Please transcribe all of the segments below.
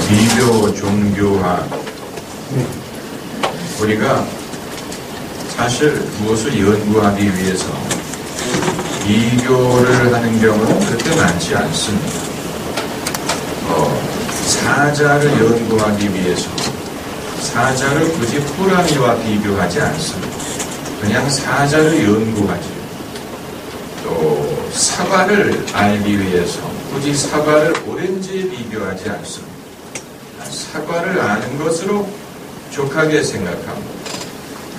비교 종교화. 우리가 사실 무엇을 연구하기 위해서 비교를 하는 경우는 그렇게 많지 않습니다. 사자를 연구하기 위해서 사자를 굳이 호랑이와 비교하지 않습니다. 그냥 사자를 연구하지. 또 사과를 알기 위해서 굳이 사과를 오렌지에 비교하지 않습니다. 사과를 아는 것으로 족하게 생각합니다.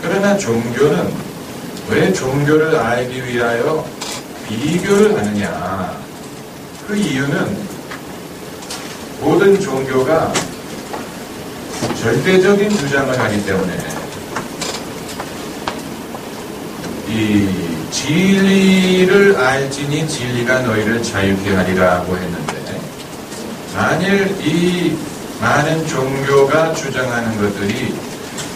그러나 종교는 왜 종교를 알기 위하여 비교를 하느냐? 그 이유는 모든 종교가 절대적인 주장을 하기 때문에 이 진리를 알지니 진리가 너희를 자유케 하리라고 했는데, 만일 이 많은 종교가 주장하는 것들이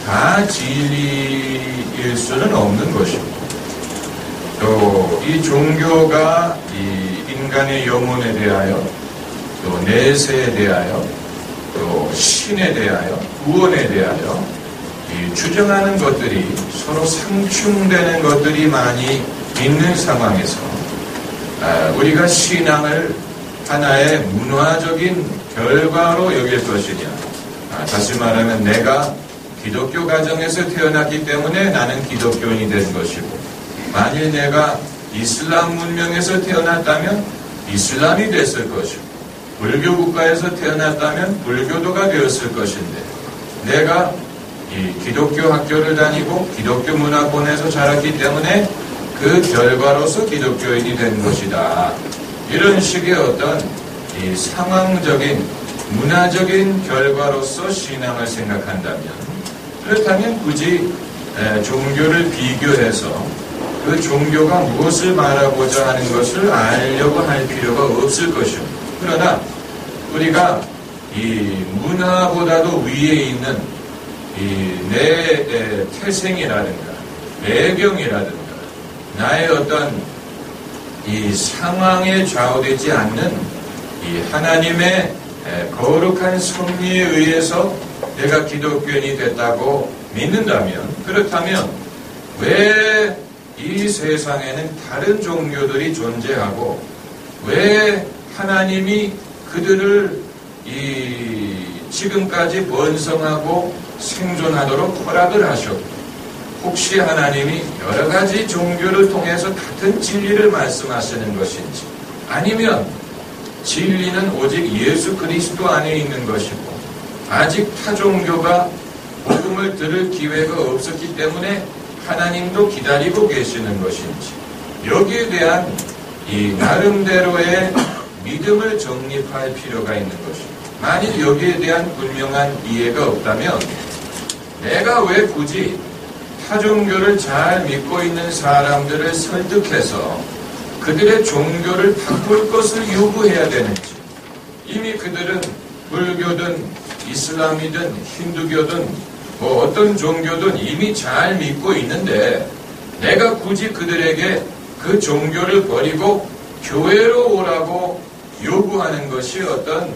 다 진리일 수는 없는 것이고, 또 이 종교가 이 인간의 영혼에 대하여, 또 내세에 대하여, 또 신에 대하여, 구원에 대하여 이 주장하는 것들이 서로 상충되는 것들이 많이 있는 상황에서 우리가 신앙을 하나의 문화적인 결과로 여길 것이냐, 다시 말하면 내가 기독교 가정에서 태어났기 때문에 나는 기독교인이 된 것이고, 만일 내가 이슬람 문명에서 태어났다면 이슬람이 됐을 것이고, 불교 국가에서 태어났다면 불교도가 되었을 것인데, 내가 이 기독교 학교를 다니고 기독교 문화권에서 자랐기 때문에 그 결과로서 기독교인이 된 것이다. 이런 식의 어떤 이 상황적인 문화적인 결과로서 신앙을 생각한다면, 그렇다면 굳이 종교를 비교해서 그 종교가 무엇을 말하고자 하는 것을 알려고 할 필요가 없을 것입니다. 그러나 우리가 이 문화보다도 위에 있는 이 내 태생이라든가 배경이라든가 나의 어떤 이 상황에 좌우되지 않는 이 하나님의 거룩한 섭리에 의해서 내가 기독교인이 됐다고 믿는다면, 그렇다면 왜 이 세상에는 다른 종교들이 존재하고 왜 하나님이 그들을 이 지금까지 번성하고 생존하도록 허락을 하셨고, 혹시 하나님이 여러 가지 종교를 통해서 같은 진리를 말씀하시는 것인지, 아니면 진리는 오직 예수 그리스도 안에 있는 것이고 아직 타 종교가 복음을 들을 기회가 없었기 때문에 하나님도 기다리고 계시는 것인지, 여기에 대한 이 나름대로의 믿음을 정립할 필요가 있는 것입니다. 만일 여기에 대한 분명한 이해가 없다면 내가 왜 굳이 타종교를 잘 믿고 있는 사람들을 설득해서 그들의 종교를 바꿀 것을 요구해야 되는지, 이미 그들은 불교든 이슬람이든 힌두교든 뭐 어떤 종교든 이미 잘 믿고 있는데 내가 굳이 그들에게 그 종교를 버리고 교회로 오라고 요구하는 것이 어떤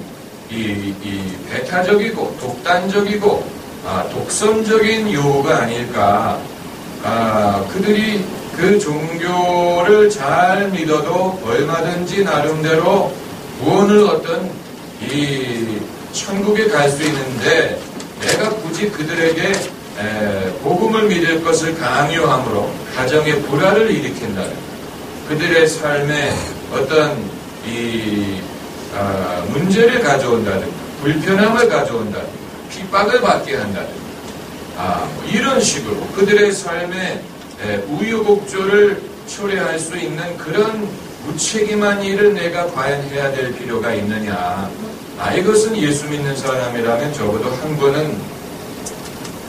이 배타적이고 독단적이고 독선적인 요구가 아닐까. 그들이 그 종교를 잘 믿어도 얼마든지 나름대로 구원을 얻던 이 천국에 갈 수 있는데, 내가 굳이 그들에게 복음을 믿을 것을 강요함으로 가정의 불화를 일으킨다는, 그들의 삶에 어떤 이 문제를 가져온다든가 불편함을 가져온다든가 핍박을 받게 한다든가 이런 식으로 그들의 삶에 우유곡절을 초래할 수 있는 그런 무책임한 일을 내가 과연 해야 될 필요가 있느냐. 이것은 예수 믿는 사람이라면 적어도 한 번은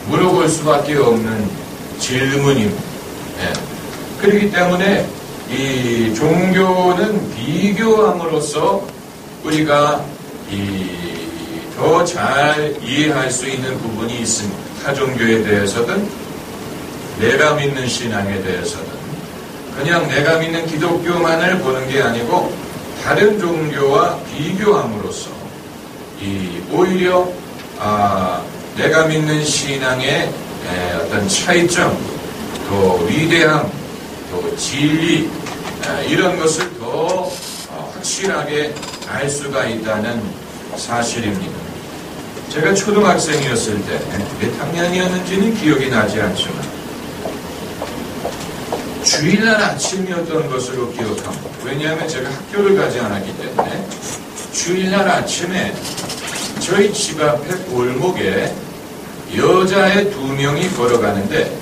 물어볼 수밖에 없는 질문입니다. 그렇기 때문에 이 종교는 비교함으로써 우리가 더 잘 이해할 수 있는 부분이 있습니다. 타 종교에 대해서든 내가 믿는 신앙에 대해서든 그냥 내가 믿는 기독교만을 보는 게 아니고 다른 종교와 비교함으로써 오히려 내가 믿는 신앙의 어떤 차이점, 또 위대함, 또 진리, 이런 것을 더 확실하게 알 수가 있다는 사실입니다. 제가 초등학생이었을 때 몇 학년이었는지는 기억이 나지 않지만 주일날 아침이었던 것으로 기억합니다. 왜냐하면 제가 학교를 가지 않았기 때문에 주일날 아침에 저희 집 앞에 골목에 여자애 2명이 걸어가는데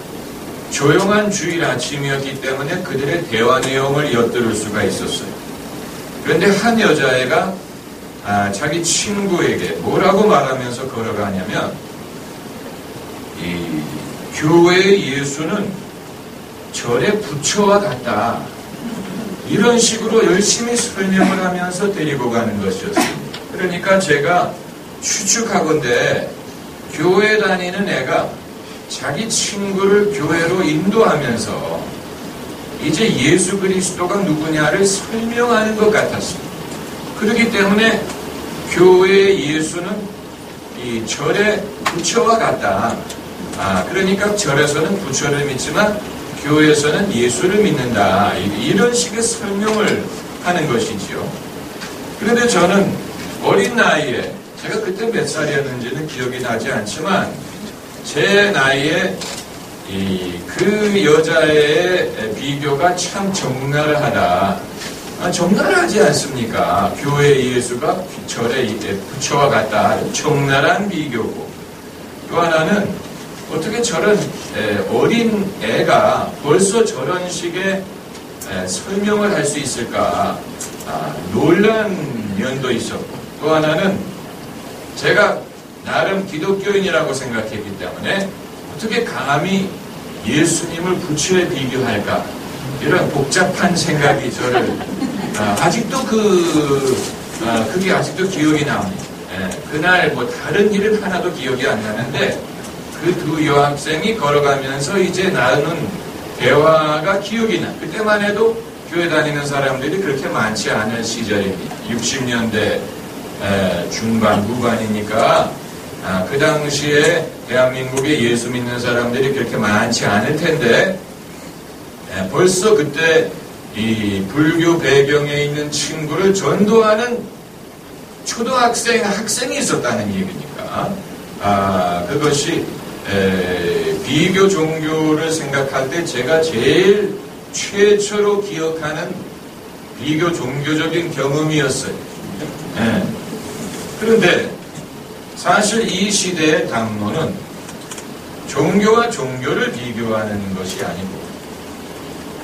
조용한 주일 아침이었기 때문에 그들의 대화 내용을 엿들을 수가 있었어요. 그런데 한 여자애가 자기 친구에게 뭐라고 말하면서 걸어가냐면 이 교회의 예수는 절의 부처와 같다. 이런 식으로 열심히 설명을 하면서 데리고 가는 것이었습니다. 그러니까 제가 추측하건대 교회 다니는 애가 자기 친구를 교회로 인도하면서 이제 예수 그리스도가 누구냐를 설명하는 것 같았습니다. 그렇기 때문에 교회의 예수는 이 절의 부처와 같다. 그러니까 절에서는 부처를 믿지만 교회에서는 예수를 믿는다. 이런 식의 설명을 하는 것이지요. 그런데 저는 어린 나이에, 제가 그때 몇 살이었는지는 기억이 나지 않지만 제 나이에 그 여자의 비교가 참 적나라하다. 적나라하지 않습니까? 교회의 예수가 절의 부처와 같다. 적나라한 비교고, 또 하나는 어떻게 저런 어린 애가 벌써 저런 식의 설명을 할 수 있을까 놀란 면도 있었고, 또 하나는 제가 나름 기독교인이라고 생각했기 때문에 어떻게 감히 예수님을 부처에 비교할까, 이런 복잡한 생각이 저를 아직도 그게 아직도 기억이 납니다. 그날 뭐 다른 일은 하나도 기억이 안 나는데 그 2 여학생이 걸어가면서 이제 나누는 대화가 기억이 나. 그때만 해도 교회 다니는 사람들이 그렇게 많지 않은 시절입니다. 60년대 중반 후반이니까 그 당시에 대한민국에 예수 믿는 사람들이 그렇게 많지 않을 텐데 벌써 그때 이 불교 배경에 있는 친구를 전도하는 초등학생, 학생이 있었다는 얘기니까 그것이 비교 종교를 생각할 때 제가 제일 최초로 기억하는 비교 종교적인 경험이었어요. 그런데 사실 이 시대의 담론은 종교와 종교를 비교하는 것이 아니고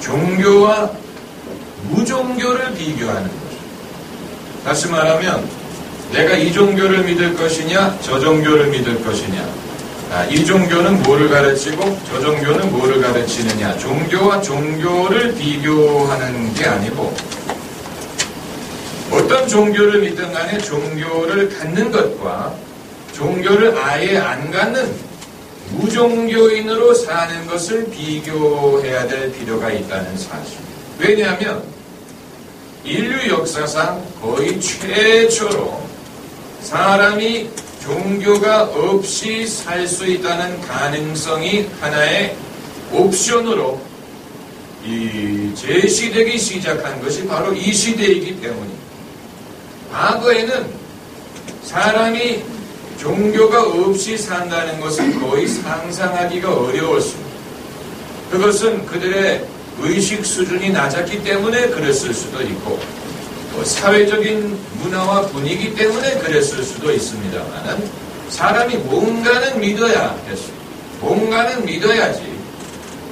종교와 무종교를 비교하는 것이죠. 다시 말하면 내가 이 종교를 믿을 것이냐 저 종교를 믿을 것이냐, 이 종교는 뭐를 가르치고 저 종교는 뭐를 가르치느냐, 종교와 종교를 비교하는 게 아니고 어떤 종교를 믿든 간에 종교를 갖는 것과 종교를 아예 안 갖는 무종교인으로 사는 것을 비교해야 될 필요가 있다는 사실. 왜냐하면 인류 역사상 거의 최초로 사람이 종교가 없이 살 수 있다는 가능성이 하나의 옵션으로 제시되기 시작한 것이 바로 이 시대이기 때문입니다. 과거에는 사람이 종교가 없이 산다는 것은 거의 상상하기가 어려웠습니다. 그것은 그들의 의식 수준이 낮았기 때문에 그랬을 수도 있고 또 사회적인 문화와 분위기 때문에 그랬을 수도 있습니다만 사람이 뭔가는 믿어야 했어요. 뭔가는 믿어야지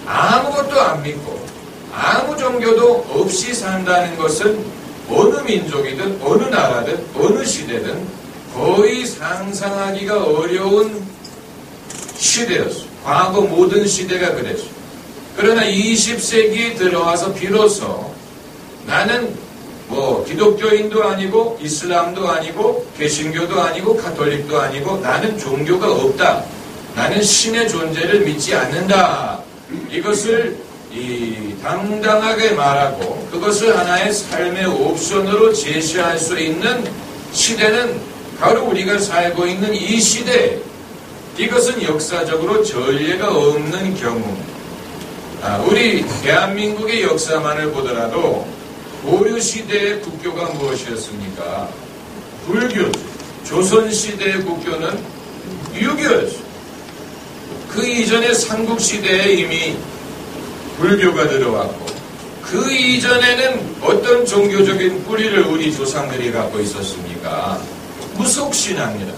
아무것도 안 믿고 아무 종교도 없이 산다는 것은 어느 민족이든 어느 나라든 어느 시대든 거의 상상하기가 어려운 시대였어요. 과거 모든 시대가 그랬어요. 그러나 20세기에 들어와서 비로소 나는 뭐 기독교인도 아니고 이슬람도 아니고 개신교도 아니고 가톨릭도 아니고 나는 종교가 없다. 나는 신의 존재를 믿지 않는다. 이것을 당당하게 말하고 그것을 하나의 삶의 옵션으로 제시할 수 있는 시대는 바로 우리가 살고 있는 이 시대, 이것은 역사적으로 전례가 없는 경우입니다. 우리 대한민국의 역사만을 보더라도 고려시대의 국교가 무엇이었습니까? 불교죠. 조선시대의 국교는 유교였죠. 그 이전에 삼국시대에 이미 불교가 들어왔고, 그 이전에는 어떤 종교적인 뿌리를 우리 조상들이 갖고 있었습니까? 무속신앙이라,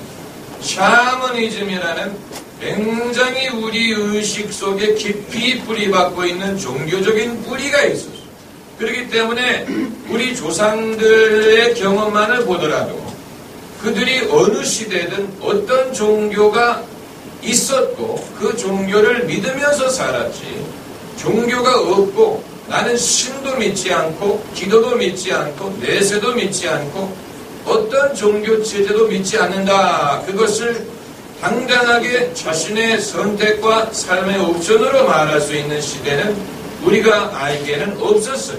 샤머니즘이라는 굉장히 우리 의식 속에 깊이 뿌리박고 있는 종교적인 뿌리가 있었어요. 그렇기 때문에 우리 조상들의 경험만을 보더라도 그들이 어느 시대든 어떤 종교가 있었고 그 종교를 믿으면서 살았지, 종교가 없고 나는 신도 믿지 않고 기도도 믿지 않고 내세도 믿지 않고 어떤 종교 체제도 믿지 않는다, 그것을 당당하게 자신의 선택과 삶의 옵션으로 말할 수 있는 시대는 우리가 알기에는 없었어요.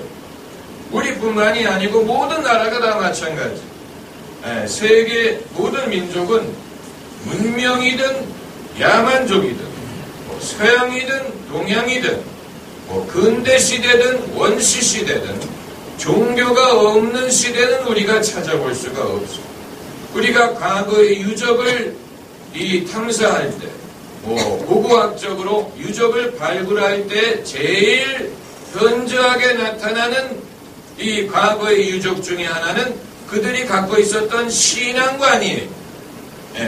우리뿐만이 아니고 모든 나라가 다 마찬가지. 세계 모든 민족은 문명이든 야만족이든 서양이든 동양이든 근대시대든 원시시대든 종교가 없는 시대는 우리가 찾아볼 수가 없어요. 우리가 과거의 유적을 탐사할 때, 고고학적으로 유적을 발굴할 때 제일 현저하게 나타나는 이 과거의 유적 중에 하나는 그들이 갖고 있었던 신앙관이에요.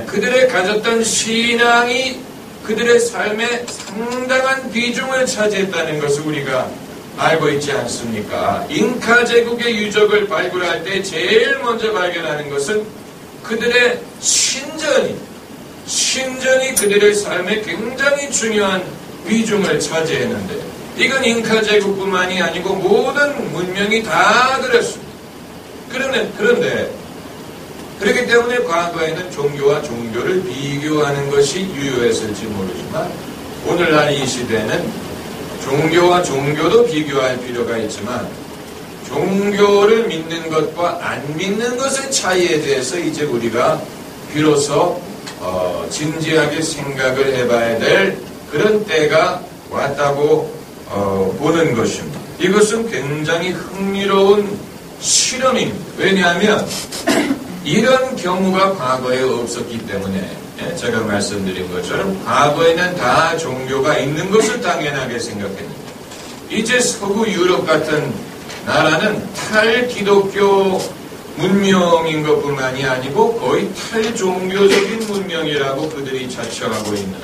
그들의 가졌던 신앙이 그들의 삶에 상당한 비중을 차지했다는 것을 우리가 알고 있지 않습니까? 잉카 제국의 유적을 발굴할 때 제일 먼저 발견하는 것은 그들의 신전이 그들의 삶에 굉장히 중요한 비중을 차지했는데, 이건 잉카 제국뿐만이 아니고 모든 문명이 다 그랬습니다. 그런데 그렇기 때문에 과거에는 종교와 종교를 비교하는 것이 유효했을지 모르지만, 오늘날 이 시대는 종교와 종교도 비교할 필요가 있지만 종교를 믿는 것과 안 믿는 것의 차이에 대해서 이제 우리가 비로소 진지하게 생각을 해봐야 될 그런 때가 왔다고 보는 것입니다. 이것은 굉장히 흥미로운 실험입니다. 왜냐하면 이런 경우가 과거에 없었기 때문에, 제가 말씀드린 것처럼 과거에는 다 종교가 있는 것을 당연하게 생각했는데, 이제 서구 유럽 같은 나라는 탈기독교 문명인 것뿐만이 아니고 거의 탈종교적인 문명이라고 그들이 자처하고 있는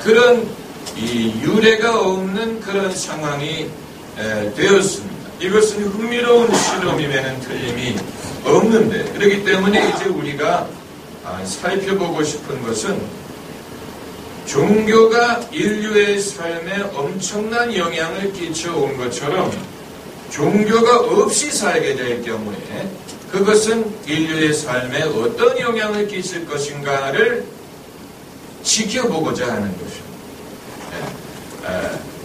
그런 유례가 없는 그런 상황이 되었습니다. 이것은 흥미로운 실험임에는 틀림이 없는데, 그렇기 때문에 이제 우리가 살펴보고 싶은 것은 종교가 인류의 삶에 엄청난 영향을 끼쳐온 것처럼 종교가 없이 살게 될 경우에 그것은 인류의 삶에 어떤 영향을 끼칠 것인가를 지켜보고자 하는 것입니다.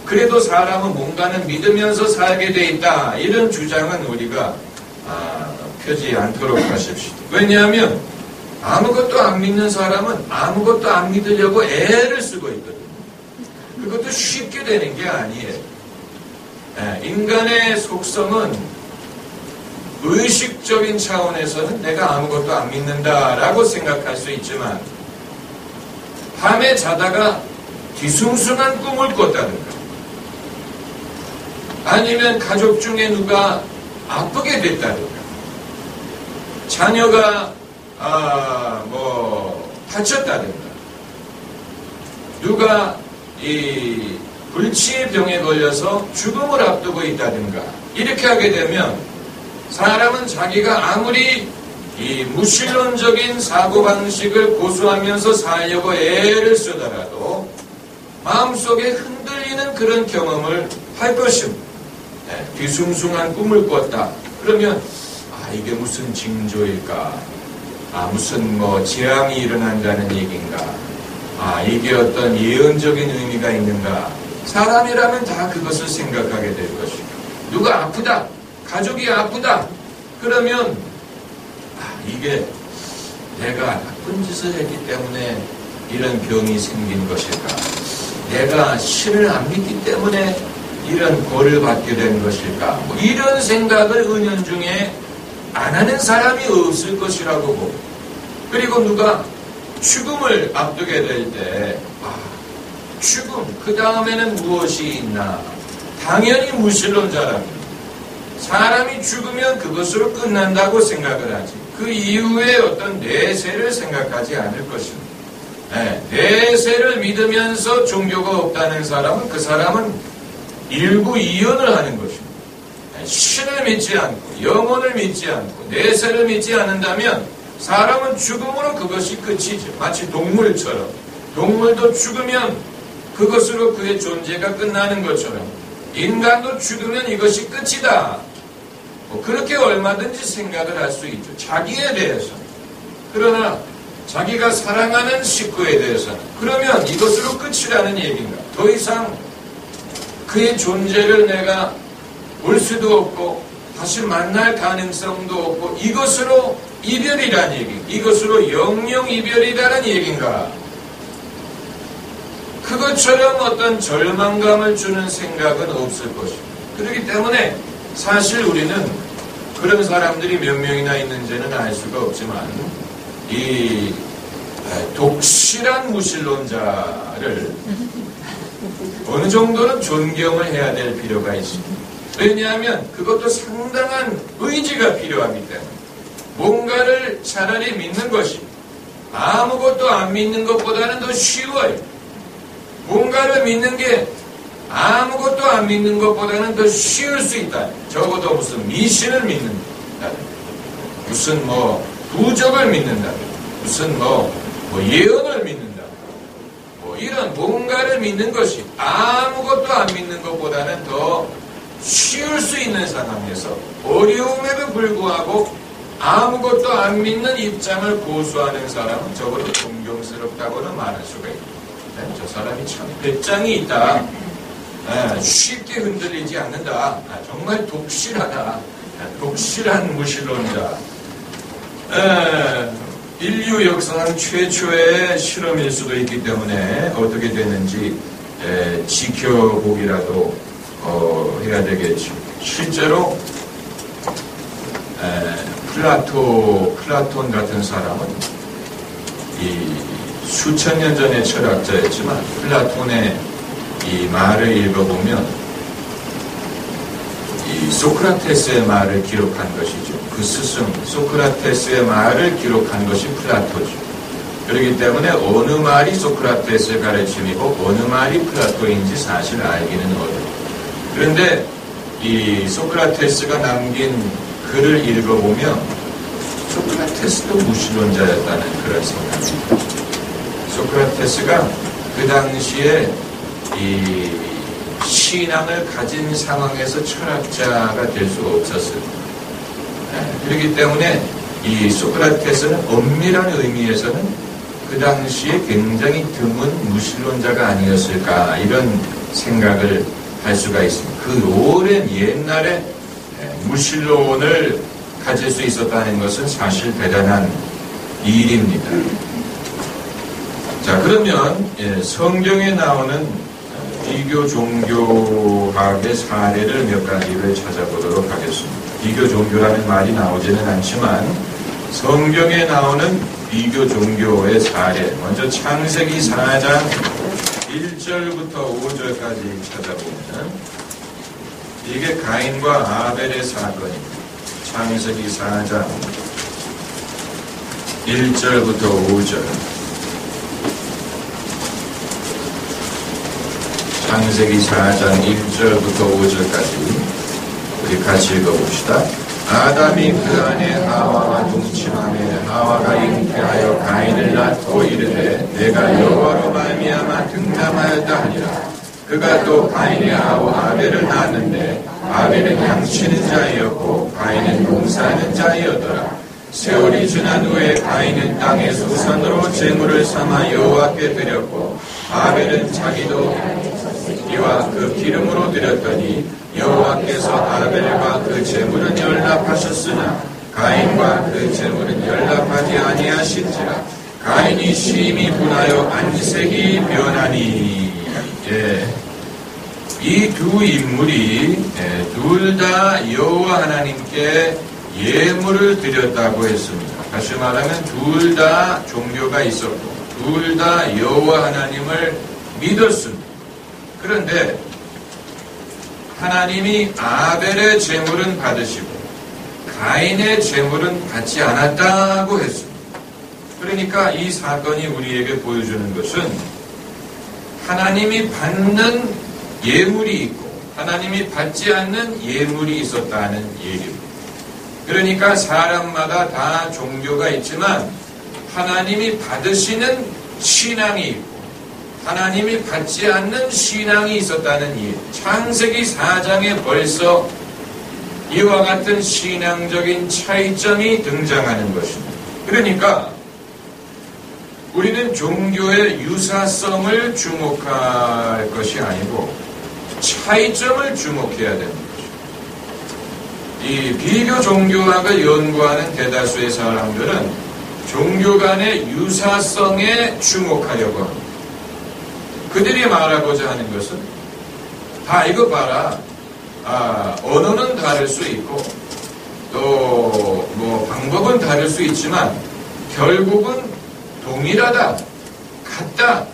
그래도 사람은 뭔가는 믿으면서 살게 돼 있다, 이런 주장은 우리가 펴지 않도록 하십시오. 왜냐하면 아무것도 안 믿는 사람은 아무것도 안 믿으려고 애를 쓰고 있거든요. 그것도 쉽게 되는 게 아니에요. 인간의 속성은 의식적인 차원에서는 내가 아무것도 안 믿는다라고 생각할 수 있지만, 밤에 자다가 뒤숭숭한 꿈을 꿨다든가, 아니면 가족 중에 누가 아프게 됐다든가, 자녀가 다쳤다든가, 누가 불치의 병에 걸려서 죽음을 앞두고 있다든가, 이렇게 하게 되면 사람은 자기가 아무리 무신론적인 사고방식을 고수하면서 살려고 애를 쓰더라도 마음속에 흔들리는 그런 경험을 할 것입니다. 뒤숭숭한 꿈을 꿨다. 그러면 이게 무슨 징조일까? 무슨 재앙이 일어난다는 얘기인가? 이게 어떤 예언적인 의미가 있는가? 사람이라면 다 그것을 생각하게 될 것이고, 누가 아프다, 가족이 아프다, 그러면 이게 내가 나쁜 짓을 했기 때문에 이런 병이 생긴 것일까? 내가 신을 안 믿기 때문에 이런 벌을 받게 된 것일까? 뭐 이런 생각을 은연중에 안 하는 사람이 없을 것이라고 보고, 그리고 누가 죽음을 앞두게 될 때 죽음, 그 다음에는 무엇이 있나? 당연히 무신론자랍니다. 사람이 죽으면 그것으로 끝난다고 생각을 하지, 그 이후에 어떤 내세를 생각하지 않을 것입니다. 내세를 믿으면서 종교가 없다는 사람은, 그 사람은 일부 이언을 하는 것입니다. 신을 믿지 않고 영혼을 믿지 않고 내세를 믿지 않는다면 사람은 죽음으로 그것이 끝이죠. 마치 동물처럼, 동물도 죽으면 그것으로 그의 존재가 끝나는 것처럼 인간도 죽으면 이것이 끝이다. 그렇게 얼마든지 생각을 할 수 있죠. 자기에 대해서. 그러나 자기가 사랑하는 식구에 대해서는, 그러면 이것으로 끝이라는 얘기인가? 더 이상 그의 존재를 내가 볼 수도 없고 다시 만날 가능성도 없고 이것으로 이별이라는 얘기, 이것으로 영영 이별이라는 얘기인가? 그것처럼 어떤 절망감을 주는 생각은 없을 것입니다. 그렇기 때문에 사실 우리는 그런 사람들이 몇 명이나 있는지는 알 수가 없지만 이 독실한 무신론자를 어느 정도는 존경을 해야 될 필요가 있습니다. 왜냐하면 그것도 상당한 의지가 필요하기 때문에 뭔가를 차라리 믿는 것이 아무것도 안 믿는 것보다는 더 쉬워요. 뭔가를 믿는 게 아무것도 안 믿는 것보다는 더 쉬울 수 있다. 적어도 무슨 미신을 믿는다, 무슨 부적을 믿는다, 무슨 예언을 믿는다, 이런 뭔가를 믿는 것이 아무것도 안 믿는 것보다는 더 쉬울 수 있는 상황에서 어려움에도 불구하고 아무것도 안 믿는 입장을 고수하는 사람은 적어도 존경스럽다고는 말할 수가 있다. 저 사람이 참 배짱이 있다. 쉽게 흔들리지 않는다. 정말 독실하다. 독실한 무신론자. 인류 역사상 최초의 실험일 수도 있기 때문에 어떻게 되는지 지켜보기라도 해야 되겠죠. 실제로 플라톤 같은 사람은 이 수천 년 전의 철학자였지만 플라톤의 이 말을 읽어보면 이 소크라테스의 말을 기록한 것이죠. 그 스승 소크라테스의 말을 기록한 것이 플라토죠. 그렇기 때문에 어느 말이 소크라테스의 가르침이고 어느 말이 플라토인지 사실 알기는 어려워요. 그런데 이 소크라테스가 남긴 글을 읽어보면 소크라테스도 무신론자였다는 그런 생각입니다. 소크라테스가 그 당시에 이 신앙을 가진 상황에서 철학자가 될 수가 없었어요. 그렇기 때문에 이 소크라테스는 엄밀한 의미에서는 그 당시에 굉장히 드문 무신론자가 아니었을까 이런 생각을 할 수가 있습니다. 그 오랜 옛날에 무신론을 가질 수 있었다는 것은 사실 대단한 일입니다. 자, 그러면 성경에 나오는 비교 종교학의 사례를 몇 가지를 찾아보도록 하겠습니다. 비교 종교라는 말이 나오지는 않지만 성경에 나오는 비교 종교의 사례, 먼저 창세기 4장 1절부터 5절까지 찾아보면 이게 가인과 아벨의 사건입니다. 창세기 4장 1절부터 5절. 창세기 4장 1절부터 5절까지 우리 같이 읽어봅시다. 아담이 그 안에 하와와 동침하며 하와가 잉태하여 가인을 낳고 이르되 내가 여호와로 말미암아 등남하였다 하니라. 그가 또 가인의 아우 아벨을 낳았는데 아벨은 양치는 자이었고 가인은 농사하는 자이었더라. 세월이 지난 후에 가인은 땅에서 우선으로 제물을 삼아 여호와께 드렸고 아벨은 자기도 이와 그 기름으로 드렸더니 여호와께서 아벨과 그 제물은 연락하셨으나 가인과 그 제물은 연락하지 아니하신지라. 가인이 심히 분하여 안색이 변하니. 이 두 인물이 둘 다 여호와 하나님께 예물을 드렸다고 했습니다. 다시 말하면 둘 다 종교가 있었고 둘 다 여호와 하나님을 믿었습니다. 그런데 하나님이 아벨의 제물은 받으시고 가인의 제물은 받지 않았다고 했습니다. 그러니까 이 사건이 우리에게 보여주는 것은 하나님이 받는 예물이 있고 하나님이 받지 않는 예물이 있었다는 얘기입니다. 그러니까 사람마다 다 종교가 있지만 하나님이 받으시는 신앙이 있고 하나님이 받지 않는 신앙이 있었다는 이유. 창세기 4장에 벌써 이와 같은 신앙적인 차이점이 등장하는 것입니다. 그러니까 우리는 종교의 유사성을 주목할 것이 아니고 차이점을 주목해야 되는 것입니다. 이 비교 종교학을 연구하는 대다수의 사람들은 종교 간의 유사성에 주목하려고 합니다. 그들이 말하고자 하는 것은 이거 봐라. 언어는 다를 수 있고 또 뭐 방법은 다를 수 있지만 결국은 동일하다, 같다,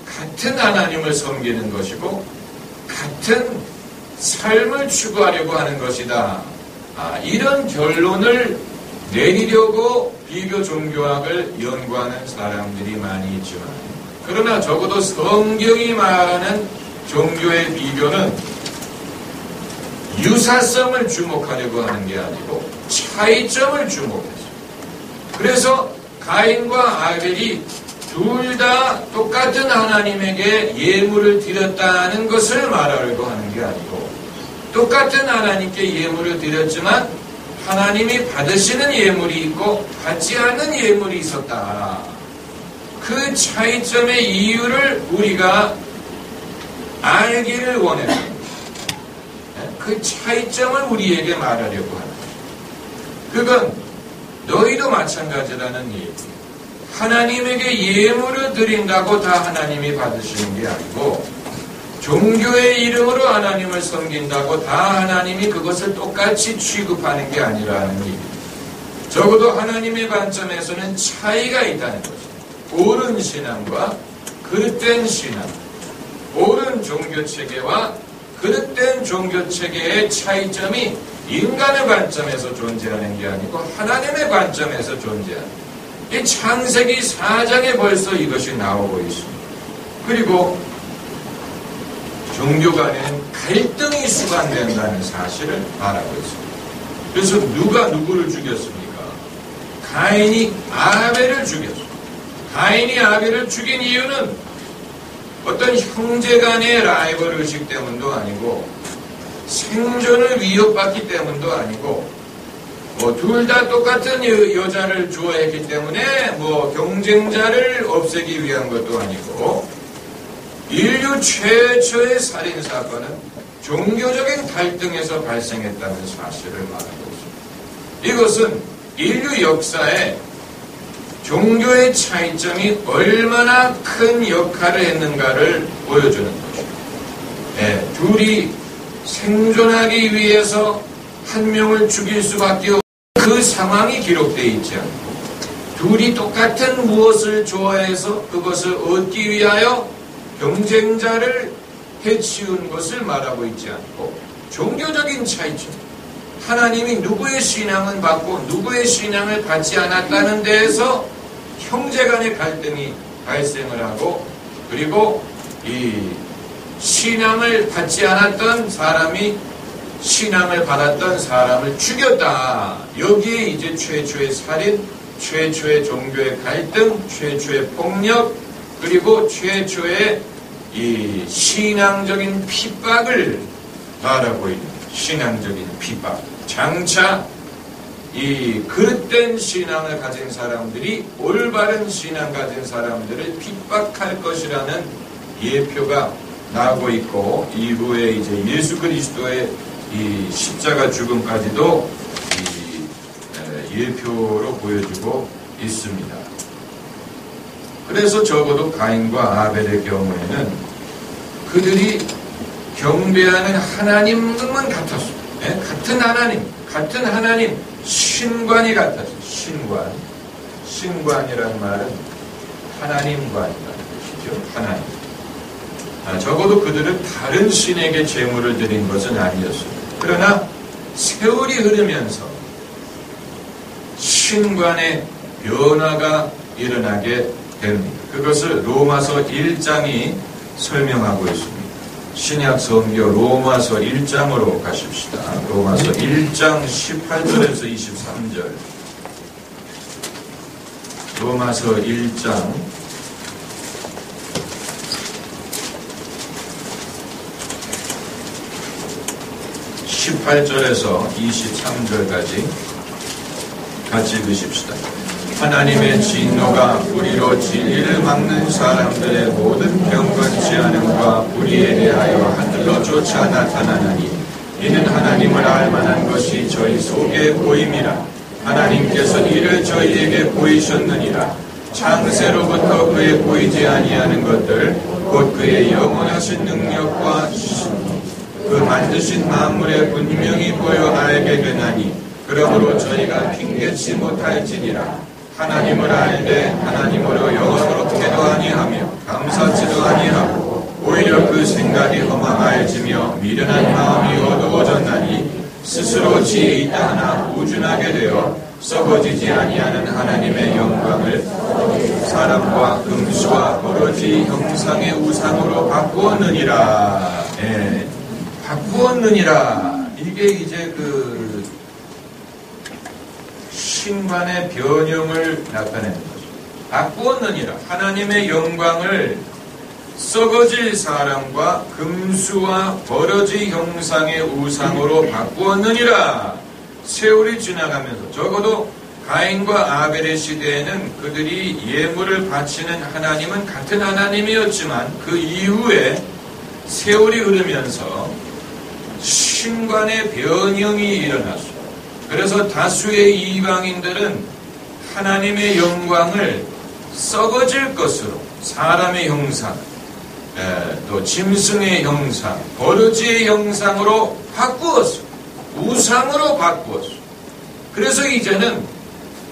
같은 하나님을 섬기는 것이고 같은 삶을 추구하려고 하는 것이다. 이런 결론을 내리려고 비교 종교학을 연구하는 사람들이 많이 있지만 그러나 적어도 성경이 말하는 종교의 비교는 유사성을 주목하려고 하는 게 아니고 차이점을 주목했어요. 그래서 가인과 아벨이 둘 다 똑같은 하나님에게 예물을 드렸다는 것을 말하려고 하는 게 아니고 똑같은 하나님께 예물을 드렸지만 하나님이 받으시는 예물이 있고 받지 않는 예물이 있었다. 그 차이점의 이유를 우리가 알기를 원해요. 그 차이점을 우리에게 말하려고 하는 그건 너희도 마찬가지라는 얘기. 하나님에게 예물을 드린다고 다 하나님이 받으시는 게 아니고 종교의 이름으로 하나님을 섬긴다고 다 하나님이 그것을 똑같이 취급하는 게 아니라는 얘기입니다. 적어도 하나님의 관점에서는 차이가 있다는 거죠. 옳은 신앙과 그릇된 신앙, 옳은 종교체계와 그릇된 종교체계의 차이점이 인간의 관점에서 존재하는 게 아니고 하나님의 관점에서 존재하는 이 창세기 4장에 벌써 이것이 나오고 있습니다. 그리고 종교 간에는 갈등이 수반된다는 사실을 말하고 있습니다. 그래서 누가 누구를 죽였습니까? 가인이 아벨을 죽였습니다. 가인이 아벨을 죽인 이유는 어떤 형제 간의 라이벌 의식 때문도 아니고 생존을 위협받기 때문도 아니고 둘 다 똑같은 여자를 좋아했기 때문에 경쟁자를 없애기 위한 것도 아니고 인류 최초의 살인사건은 종교적인 갈등에서 발생했다는 사실을 말하고 있습니다. 이것은 인류 역사에 종교의 차이점이 얼마나 큰 역할을 했는가를 보여주는 것입니다. 둘이 생존하기 위해서 한 명을 죽일 수밖에 없는 그 상황이 기록되어 있지 않고 둘이 똑같은 무엇을 좋아해서 그것을 얻기 위하여 경쟁자를 해치운 것을 말하고 있지 않고 종교적인 차이점, 하나님이 누구의 신앙은 받고 누구의 신앙을 받지 않았다는 데에서 형제간의 갈등이 발생을 하고 그리고 이 신앙을 받지 않았던 사람이 신앙을 받았던 사람을 죽였다. 여기에 이제 최초의 살인, 최초의 종교의 갈등, 최초의 폭력, 그리고 최초의 이 신앙적인 핍박을 말하고 있는 신앙적인 핍박. 장차 이 그릇된 신앙을 가진 사람들이 올바른 신앙 가진 사람들을 핍박할 것이라는 예표가 나오고 있고 이후에 이제 예수 그리스도의 이 십자가 죽음까지도 이 예표로 보여주고 있습니다. 그래서 적어도 가인과 아벨의 경우에는 그들이 경배하는 하나님은 같았어. 네? 같은 하나님, 신관이 같았어. 신관이라는 말은 하나님관이라는 뜻이죠. 하나님. 적어도 그들은 다른 신에게 제물을 드린 것은 아니었어요. 그러나 세월이 흐르면서 신관의 변화가 일어나게 됩니다. 그것을 로마서 1장이 설명하고 있습니다. 신약 성경 로마서 1장으로 가십시다. 로마서 1장 18절에서 23절. 로마서 1장 18절에서 23절까지 같이 읽으십시다. 하나님의 진노가 불의로 진리를 막는 사람들의 모든 경건치 않음과 불의에 대하여 하늘로 쫓아 나타나나니 이는 하나님을 알만한 것이 저희 속에 보임이라. 하나님께서 이를 저희에게 보이셨느니라. 창세로부터 그의 보이지 아니하는 것들 곧 그의 영원하신 능력과 그 만드신 만물에 분명히 보여 알게 되나니 그러므로 저희가 핑계치 못할지니라. 하나님을 알되 하나님으로 영원롭게도 아니하며 감사치도 아니하고 오히려 그 생각이 허망할지며 미련한 마음이 어두워졌나니 스스로 지혜 있다 하나 우준하게 되어 썩어지지 아니하는 하나님의 영광을 사람과 금수와 버러지 형상의 우상으로 바꾸었느니라. 예, 바꾸었느니라. 이게 이제 그 신관의 변형을 나타내는 거죠. 바꾸었느니라. 하나님의 영광을 썩어질 사람과 금수와 버러지 형상의 우상으로 바꾸었느니라. 세월이 지나가면서 적어도 가인과 아벨의 시대에는 그들이 예물을 바치는 하나님은 같은 하나님이었지만 그 이후에 세월이 흐르면서 신관의 변형이 일어났어요. 그래서 다수의 이방인들은 하나님의 영광을 썩어질 것으로 사람의 형상, 또 짐승의 형상, 버러지의 형상으로 바꾸었어요. 우상으로 바꾸었어요. 그래서 이제는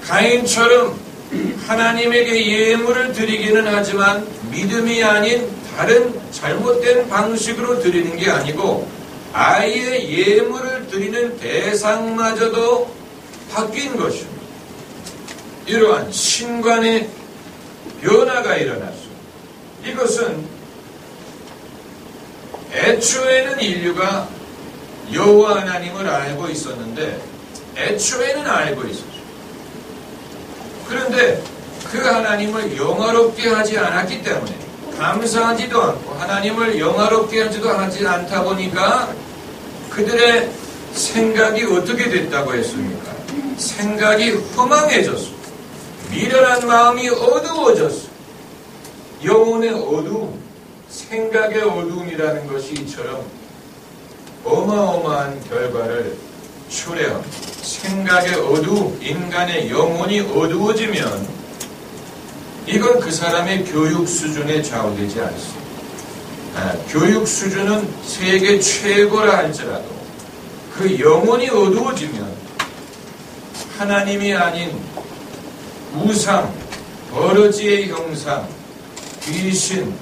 가인처럼 하나님에게 예물을 드리기는 하지만 믿음이 아닌 다른 잘못된 방식으로 드리는 게 아니고 아예 예물을 드리는 대상마저도 바뀐 것입니다. 이러한 신관의 변화가 일어났습니다. 이것은 애초에는 인류가 여호와 하나님을 알고 있었는데 애초에는 알고 있었죠. 그런데 그 하나님을 영화롭게 하지 않았기 때문에 감사하지도 않고 하나님을 영화롭게 하지 않다 보니까 그들의 생각이 어떻게 됐다고 했습니까? 생각이 허망해졌어. 미련한 마음이 어두워졌어. 영혼의 어두움, 생각의 어두움이라는 것이 이처럼 어마어마한 결과를 초래합니다. 생각의 어두움, 인간의 영혼이 어두워지면 이건 그 사람의 교육 수준에 좌우되지 않습니다. 교육 수준은 세계 최고라 할지라도 그 영혼이 어두워지면 하나님이 아닌 우상, 버러지의 형상, 귀신,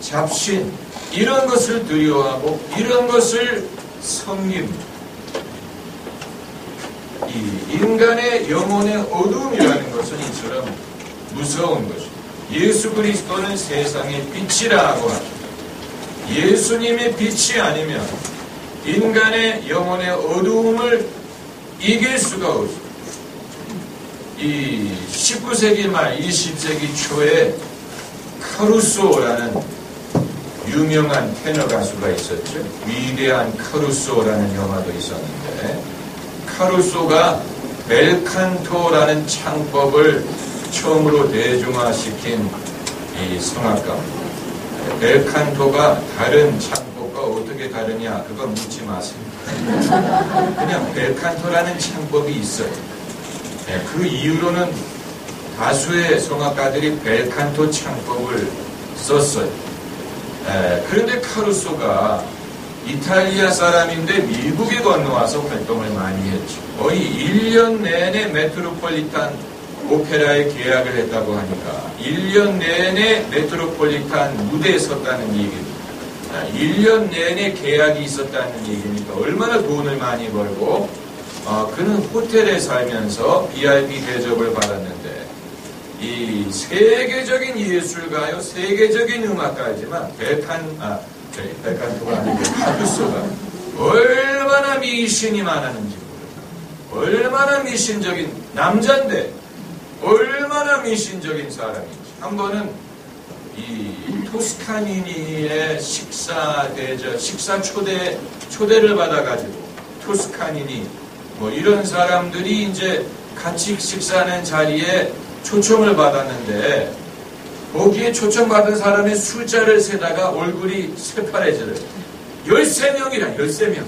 잡신 이런 것을 두려워하고 이런 것을 섬깁니다. 이 인간의 영혼의 어두움이라는 것은 이처럼 무서운 것입니다. 예수 그리스도는 세상의 빛이라고 합니다. 예수님의 빛이 아니면 인간의 영혼의 어두움을 이길 수가 없습니다. 이 19세기 말 20세기 초에 카루소라는 유명한 테너 가수가 있었죠. 위대한 카루소라는 영화도 있었는데 카루소가 벨칸토라는 창법을 처음으로 대중화시킨 이 성악가입니다. 벨칸토가 다른 창법과 어떻게 다르냐 그거 묻지 마세요. 그냥 벨칸토라는 창법이 있어요. 그 이후로는 다수의 성악가들이 벨칸토 창법을 썼어요. 그런데 카루소가 이탈리아 사람인데 미국에 건너와서 활동을 많이 했죠. 거의 1년 내내 메트로폴리탄 오페라에 계약을 했다고 하니까 1년 내내 메트로폴리탄 무대에 섰다는 얘기입니다. 1년 내내 계약이 있었다는 얘기니까 얼마나 돈을 많이 벌고 그는 호텔에 살면서 VIP 대접을 받았는데 이 세계적인 예술가요, 세계적인 음악가이지만 벨칸토가 아니고 카루소가 얼마나 미신이 많았는지 모르겠다. 얼마나 미신적인 남자인데 얼마나 미신적인 사람인지. 한 번은 이 토스카니니의 식사 초대를 받아가지고 토스카니니 뭐 이런 사람들이 이제 같이 식사하는 자리에 초청을 받았는데 거기에 초청받은 사람의 숫자를 세다가 얼굴이 새파래져요. 13명이라 13명.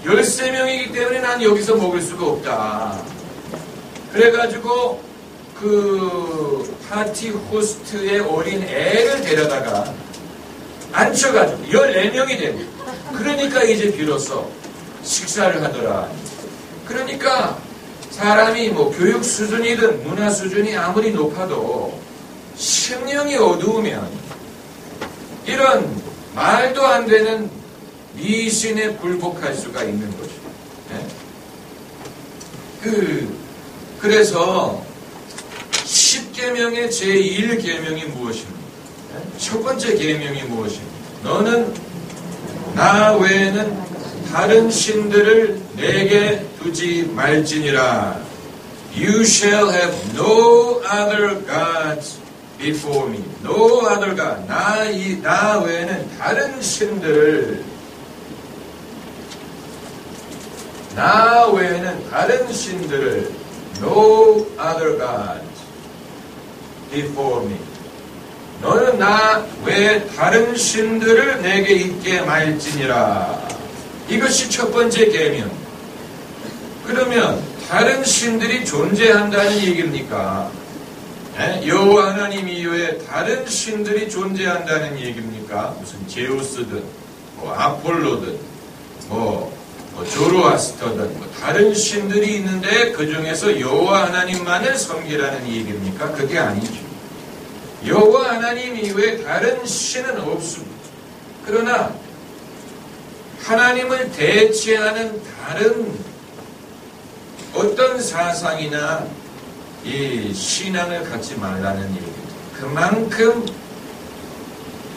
13명이기 때문에 난 여기서 먹을 수가 없다. 그래가지고 그 파티 호스트의 어린 애를 데려다가 앉혀가지고 14명이 되고 그러니까 이제 비로소 식사를 하더라. 그러니까 사람이 뭐 교육 수준이든 문화 수준이 아무리 높아도 심령이 어두우면 이런 말도 안 되는 미신에 굴복할 수가 있는 거죠. 그래서 10계명의 제1계명이 무엇입니까? 첫 번째 계명이 무엇입니까? 너는 나 외에는 다른 신들을 내게 두지 말지니라. You shall have no other gods before me. No other God. 나 외에는 다른 신들을 No other gods before me. 너는 나 외에 다른 신들을 내게 있게 말지니라. 이것이 첫 번째 계명. 그러면 다른 신들이 존재한다는 얘기입니까? 여호와 하나님 이외에 다른 신들이 존재한다는 얘기입니까? 무슨 제우스든 뭐 아폴로든 뭐 조로아스터든 뭐 다른 신들이 있는데 그 중에서 여호와 하나님만을 섬기라는 얘기입니까? 그게 아니죠. 여호와 하나님 이외에 다른 신은 없습니다. 그러나 하나님을 대체하는 다른 어떤 사상이나 이 신앙을 갖지 말라는 얘기입니다. 그만큼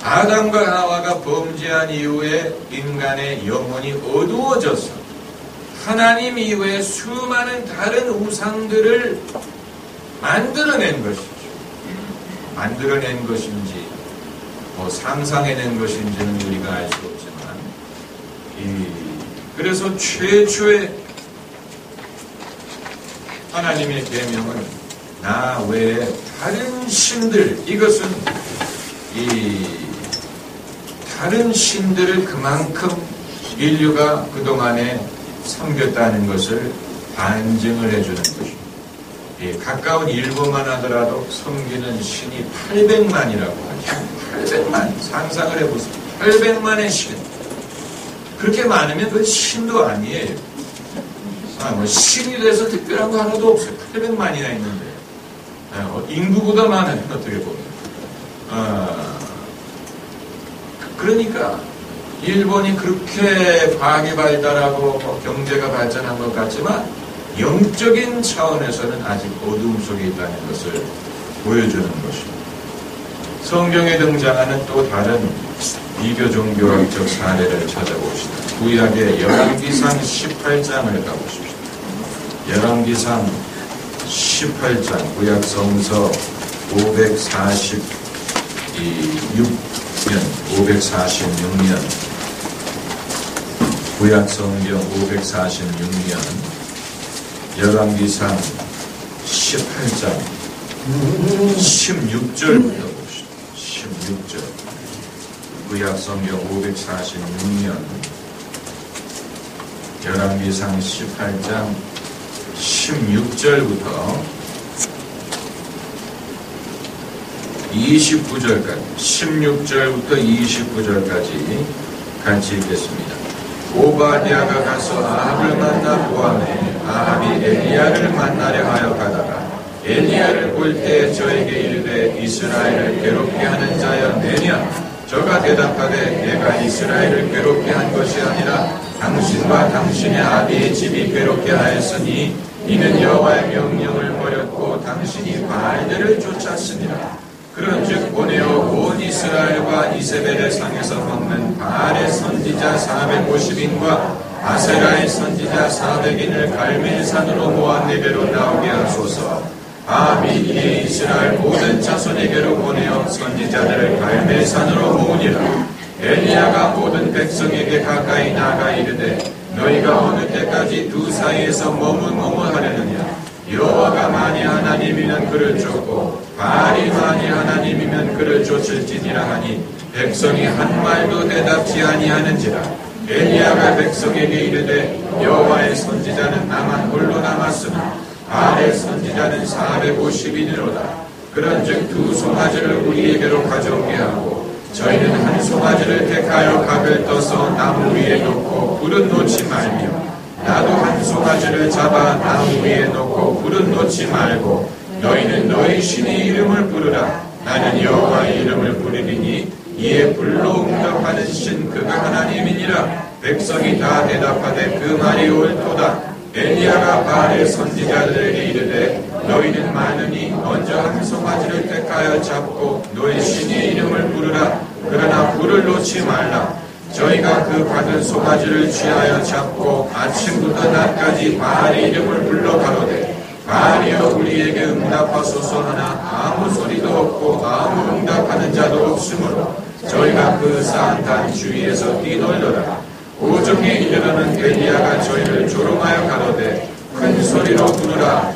아담과 하와가 범죄한 이후에 인간의 영혼이 어두워져서 하나님 이외에 수많은 다른 우상들을 만들어낸 것이죠. 만들어낸 것인지 뭐 상상해낸 것인지는 우리가 알 수 없지만 그래서 최초의 하나님의 계명은 나 외에 다른 신들, 이것은 다른 신들을 그만큼 인류가 그동안에 섬겼다는 것을 반증을 해주는 것입니다. 가까운 일본만 하더라도 섬기는 신이 800만이라고 하죠. 800만. 상상을 해보세요. 800만의 신. 그렇게 많으면 그건 신도 아니에요. 뭐 신이 돼서 특별한 거 하나도 없어요. 800만이나 있는데. 인구보다 많아요. 어떻게 보면. 그러니까 일본이 그렇게 과학이 발달하고 경제가 발전한 것 같지만 영적인 차원에서는 아직 어두움 속에 있다는 것을 보여주는 것입니다. 성경에 등장하는 또 다른 비교 종교학적 사례를 찾아봅시다. 구약의 열왕기상 18장을 가보십시오. 열왕기상 18장 구약 성서 546년 구약 성경 546년 열왕기상 18장 16절부터 봅시다. 16절 구약 성경 546년 열왕기상 18장 16절부터 29절까지 16절부터 29절까지 같이 읽겠습니다. 오바댜가 가서 아합을 만나 보아매 아합이 엘리야를 만나려 하여 가다가 엘리야를 볼 때 저에게 이르되 이스라엘을 괴롭게 하는 자여 내냐? 저가 대답하되 내가 이스라엘을 괴롭게 한 것이 아니라 당신과 당신의 아비의 집이 괴롭게 하였으니 이는 여호와의 명령을 버렸고 당신이 바알들을 쫓았으니라. 그런즉 보내어 온 이스라엘과 이세벨의 상에서 먹는 바알의 선지자 450인과 아세라의 선지자 400인을 갈멜산으로 모아 내게로 나오게 하소서. 아합이 이에 이스라엘 모든 자손에게로 보내어 선지자들을 갈멜산으로 모으니라. 엘리야가 모든 백성에게 가까이 나아가 이르되 너희가 어느 때까지 두 사이에서 머뭇머뭇하려느냐? 여호와가 만일 하나님이면 그를 쫓고 바알이 만일 하나님이면 그를 쫓을지니라 하니 백성이 한 말도 대답지 아니하는지라. 엘리야가 백성에게 이르되 여호와의 선지자는 나만 홀로 남았으나 바알의 선지자는 450인이로다. 그런즉 두 송아지를 우리에게로 가져오게 하고 저희는 한 송아지를 택하여 각을 떠서 나무 위에 놓고 불은 놓지 말며 나도 한 송아지를 잡아 나무 위에 놓고 불은 놓지 말고 너희는 너희 신의 이름을 부르라. 나는 여호와의 이름을 부르리니 이에 불로 응답하는 신 그가 하나님이니라. 백성이 다 대답하되 그 말이 옳도다. 엘리야가 바알의 선지자들에게 이르되 너희는 많으니 먼저 한 송아지를 택하여 잡고 너희 신의 이름을 부르라. 그러나 불을 놓지 말라. 저희가 그 받은 송아지를 취하여 잡고 아침부터 낮까지 바알의 이름을 불러 가로되 바알이여 우리에게 응답하소서 하나 아무 소리도 없고 아무 응답하는 자도 없으므로 저희가 그 쌓은 단 주위에서 뛰놀더라. 오정에 이르러는 엘리야가 저희를 조롱하여 가로되 큰 소리로 부르라.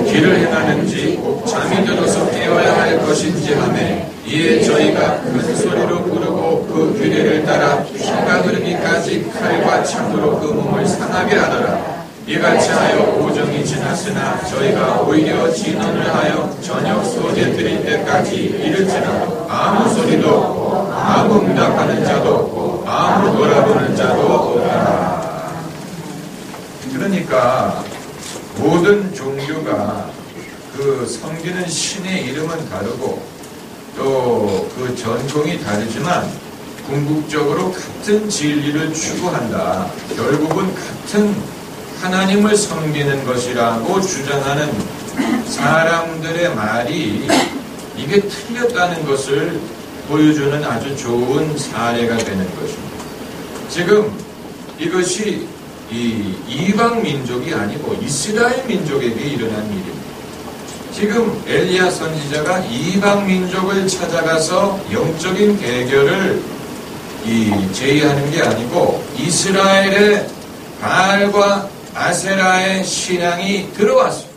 길을 행하는지 꼭 잠이 들어서 깨어야 할 것인지 하매 이에 저희가 큰 소리로 부르고 그 규례를 따라 피가 흐르기까지 칼과 창으로 그 몸을 상하게 하더라. 이같이 하여 오정이 지났으나 저희가 오히려 진언을 하여 저녁 소재 드릴 때까지 이를지라도 아무 소리도 없고 아무 응답하는 자도 없고 아무 돌아보는 자도 없다. 그러니까 모든 종교가 그 섬기는 신의 이름은 다르고 또 그 전통이 다르지만 궁극적으로 같은 진리를 추구한다. 결국은 같은 하나님을 섬기는 것이라고 주장하는 사람들의 말이 이게 틀렸다는 것을 보여주는 아주 좋은 사례가 되는 것입니다. 지금 이것이 이방 민족이 아니고 이스라엘 민족에게 일어난 일입니다. 지금 엘리야 선지자가 이방 민족을 찾아가서 영적인 대결을 제의하는 게 아니고 이스라엘의 바알과 아세라의 신앙이 들어왔습니다.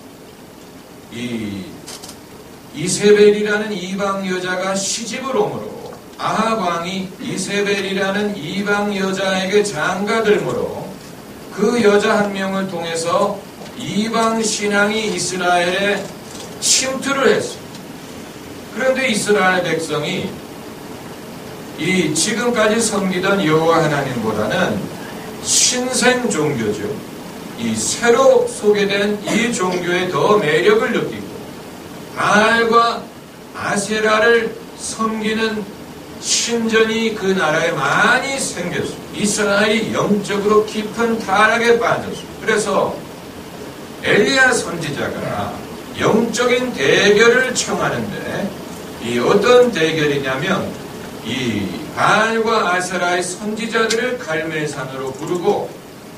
이세벨이라는 이방 여자가 시집을 오므로 아합 왕이 이세벨이라는 이방 여자에게 장가들므로 그 여자 한 명을 통해서 이방 신앙이 이스라엘에 침투를 했습니다. 그런데 이스라엘 백성이 이 지금까지 섬기던 여호와 하나님보다는 신생 종교죠. 이 새로 소개된 이 종교에 더 매력을 느끼고 바알과 아세라를 섬기는 신전이 그 나라에 많이 생겼습니다. 이스라엘이 영적으로 깊은 타락에 빠졌습니다. 그래서 엘리야 선지자가 영적인 대결을 청하는데 이 어떤 대결이냐면 이 바알과 아세라의 선지자들을 갈멜산으로 부르고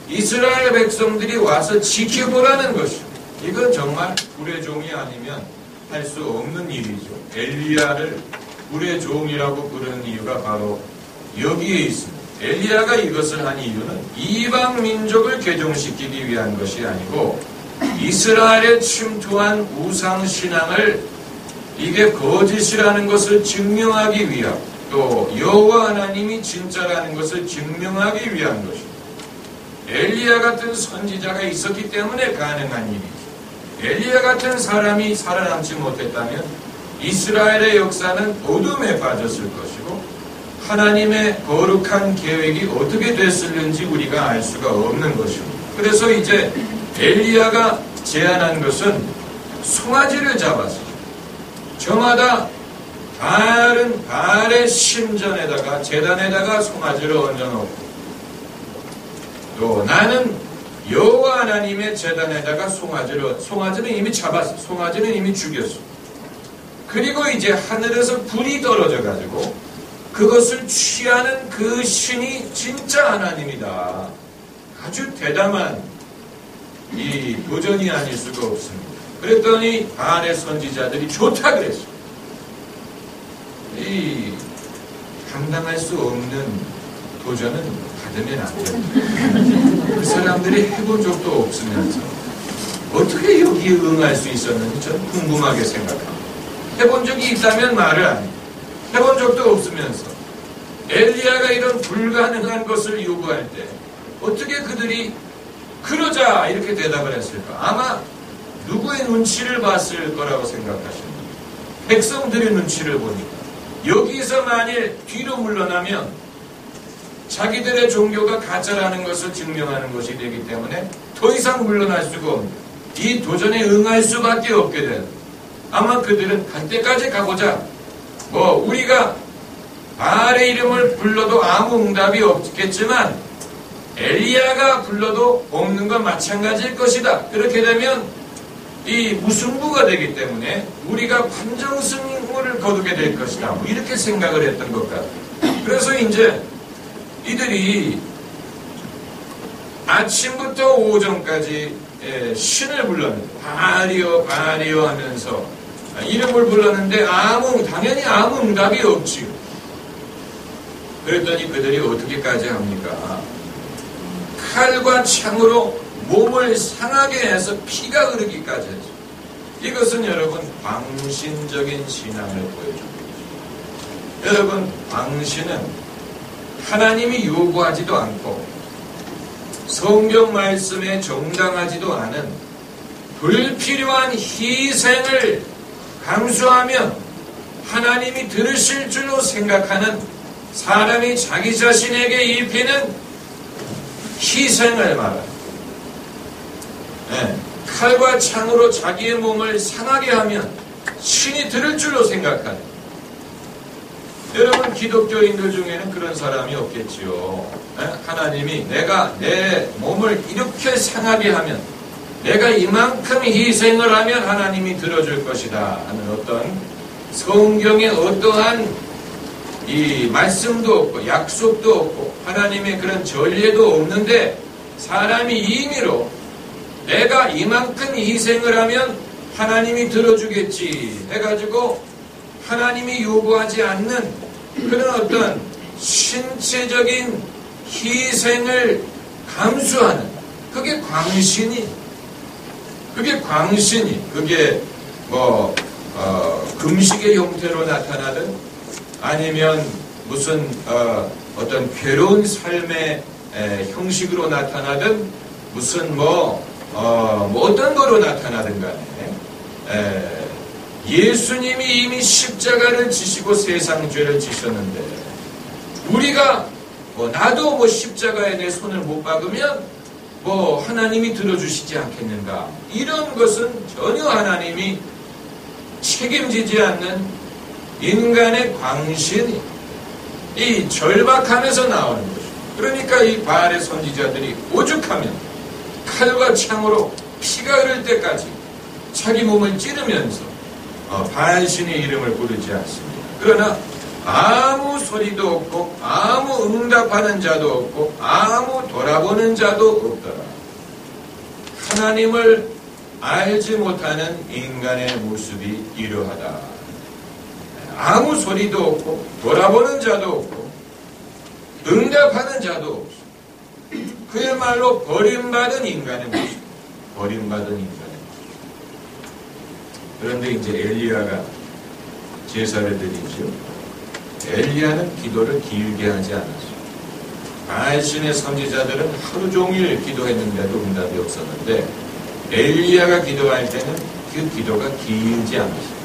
이스라엘 백성들이 와서 지켜보라는 것입니다. 이건 정말 불의 종이 아니면 할 수 없는 일이죠. 엘리야를 불의 종이라고 부르는 이유가 바로 여기에 있습니다. 엘리야가 이것을 한 이유는 이방 민족을 개종시키기 위한 것이 아니고 이스라엘에 침투한 우상신앙을 이게 거짓이라는 것을 증명하기 위하고 또 여호와 하나님이 진짜라는 것을 증명하기 위한 것입니다. 엘리야 같은 선지자가 있었기 때문에 가능한 일이죠. 엘리야 같은 사람이 살아남지 못했다면 이스라엘의 역사는 어둠에 빠졌을 것이고 하나님의 거룩한 계획이 어떻게 됐을는지 우리가 알 수가 없는 것입니다. 그래서 이제 엘리야가 제안한 것은 송아지를 잡아서 저마다 바알의 신전에다가 제단에다가 송아지를 얹어놓고 또 나는 여호와 하나님의 제단에다가 송아지는 이미 잡았어. 송아지는 이미 죽였어. 그리고 이제 하늘에서 불이 떨어져 가지고 그것을 취하는 그 신이 진짜 하나님이다. 아주 대담한 이 도전이 아닐 수가 없습니다. 그랬더니 바알의 선지자들이 좋다 그랬어. 이 감당할 수 없는 도전은 받으면 안 돼. 그 사람들이 해본 적도 없으면서 어떻게 여기에 응할 수 있었는지 저는 궁금하게 생각합니다. 해본 적이 있다면 말을 안 해. 해본 적도 없으면서 엘리야가 이런 불가능한 것을 요구할 때 어떻게 그들이 그러자 이렇게 대답을 했을까? 아마 누구의 눈치를 봤을 거라고 생각하십니까? 백성들의 눈치를 보니까 여기서 만일 뒤로 물러나면 자기들의 종교가 가짜라는 것을 증명하는 것이 되기 때문에 더 이상 물러날 수가 없는 이 도전에 응할 수밖에 없게 된 아마 그들은 갈 때까지 가보자. 우리가 바알의 이름을 불러도 아무 응답이 없겠지만 엘리야가 불러도 없는 건 마찬가지일 것이다. 그렇게 되면 이 무승부가 되기 때문에 우리가 판정승을 거두게 될 것이다. 이렇게 생각을 했던 것 같아요. 그래서 이제 이들이 아침부터 오전까지 신을 불렀는데 바알이여 하면서 이름을 불렀는데 당연히 아무 응답이 없지요. 그랬더니 그들이 어떻게까지 합니까? 칼과 창으로 몸을 상하게 해서 피가 흐르기까지 했죠. 이것은 여러분 광신적인 신앙을 보여줍니다. 여러분 광신은 하나님이 요구하지도 않고 성경 말씀에 정당하지도 않은 불필요한 희생을 감수하면 하나님이 들으실 줄로 생각하는 사람이 자기 자신에게 입히는 희생을 말합니다. 칼과 창으로 자기의 몸을 상하게 하면 신이 들을 줄로 생각하는 여러분 기독교인들 중에는 그런 사람이 없겠지요. 하나님이 내가 내 몸을 이렇게 상하게 하면 내가 이만큼 희생을 하면 하나님이 들어줄 것이다 하는 어떤 성경의 어떠한 이 말씀도 없고 약속도 없고 하나님의 그런 전례도 없는데 사람이 임의로 내가 이만큼 희생을 하면 하나님이 들어주겠지 해가지고 하나님이 요구하지 않는 그런 어떤 신체적인 희생을 감수하는 그게 광신이 금식의 형태로 나타나든 아니면 무슨 어떤 괴로운 삶의 형식으로 나타나든 무슨 어떤 거로 나타나든 간에 예수님이 이미 십자가를 지시고 세상 죄를 지셨는데 우리가 나도 십자가에 내 손을 못 박으면 하나님이 들어주시지 않겠는가 이런 것은 전혀 하나님이 책임지지 않는 인간의 광신이 이 절박함에서 나오는 것이죠. 그러니까 이 바알의 선지자들이 오죽하면 칼과 창으로 피가 흐를 때까지 자기 몸을 찌르면서 바알신의 이름을 부르지 않습니다. 그러나 아무 소리도 없고 아무 응답하는 자도 없고 아무 돌아보는 자도 없더라. 하나님을 알지 못하는 인간의 모습이 이러하다. 아무 소리도 없고 돌아보는 자도 없고 응답하는 자도 없어. 그야말로 버림받은 인간의 모습. 버림받은 인간의 모습. 그런데 이제 엘리야가 제사를 드리죠. 엘리야는 기도를 길게 하지 않았어요. 바알신의 선지자들은 하루 종일 기도했는데도 응답이 없었는데 엘리야가 기도할 때는 그 기도가 길지 않았어요.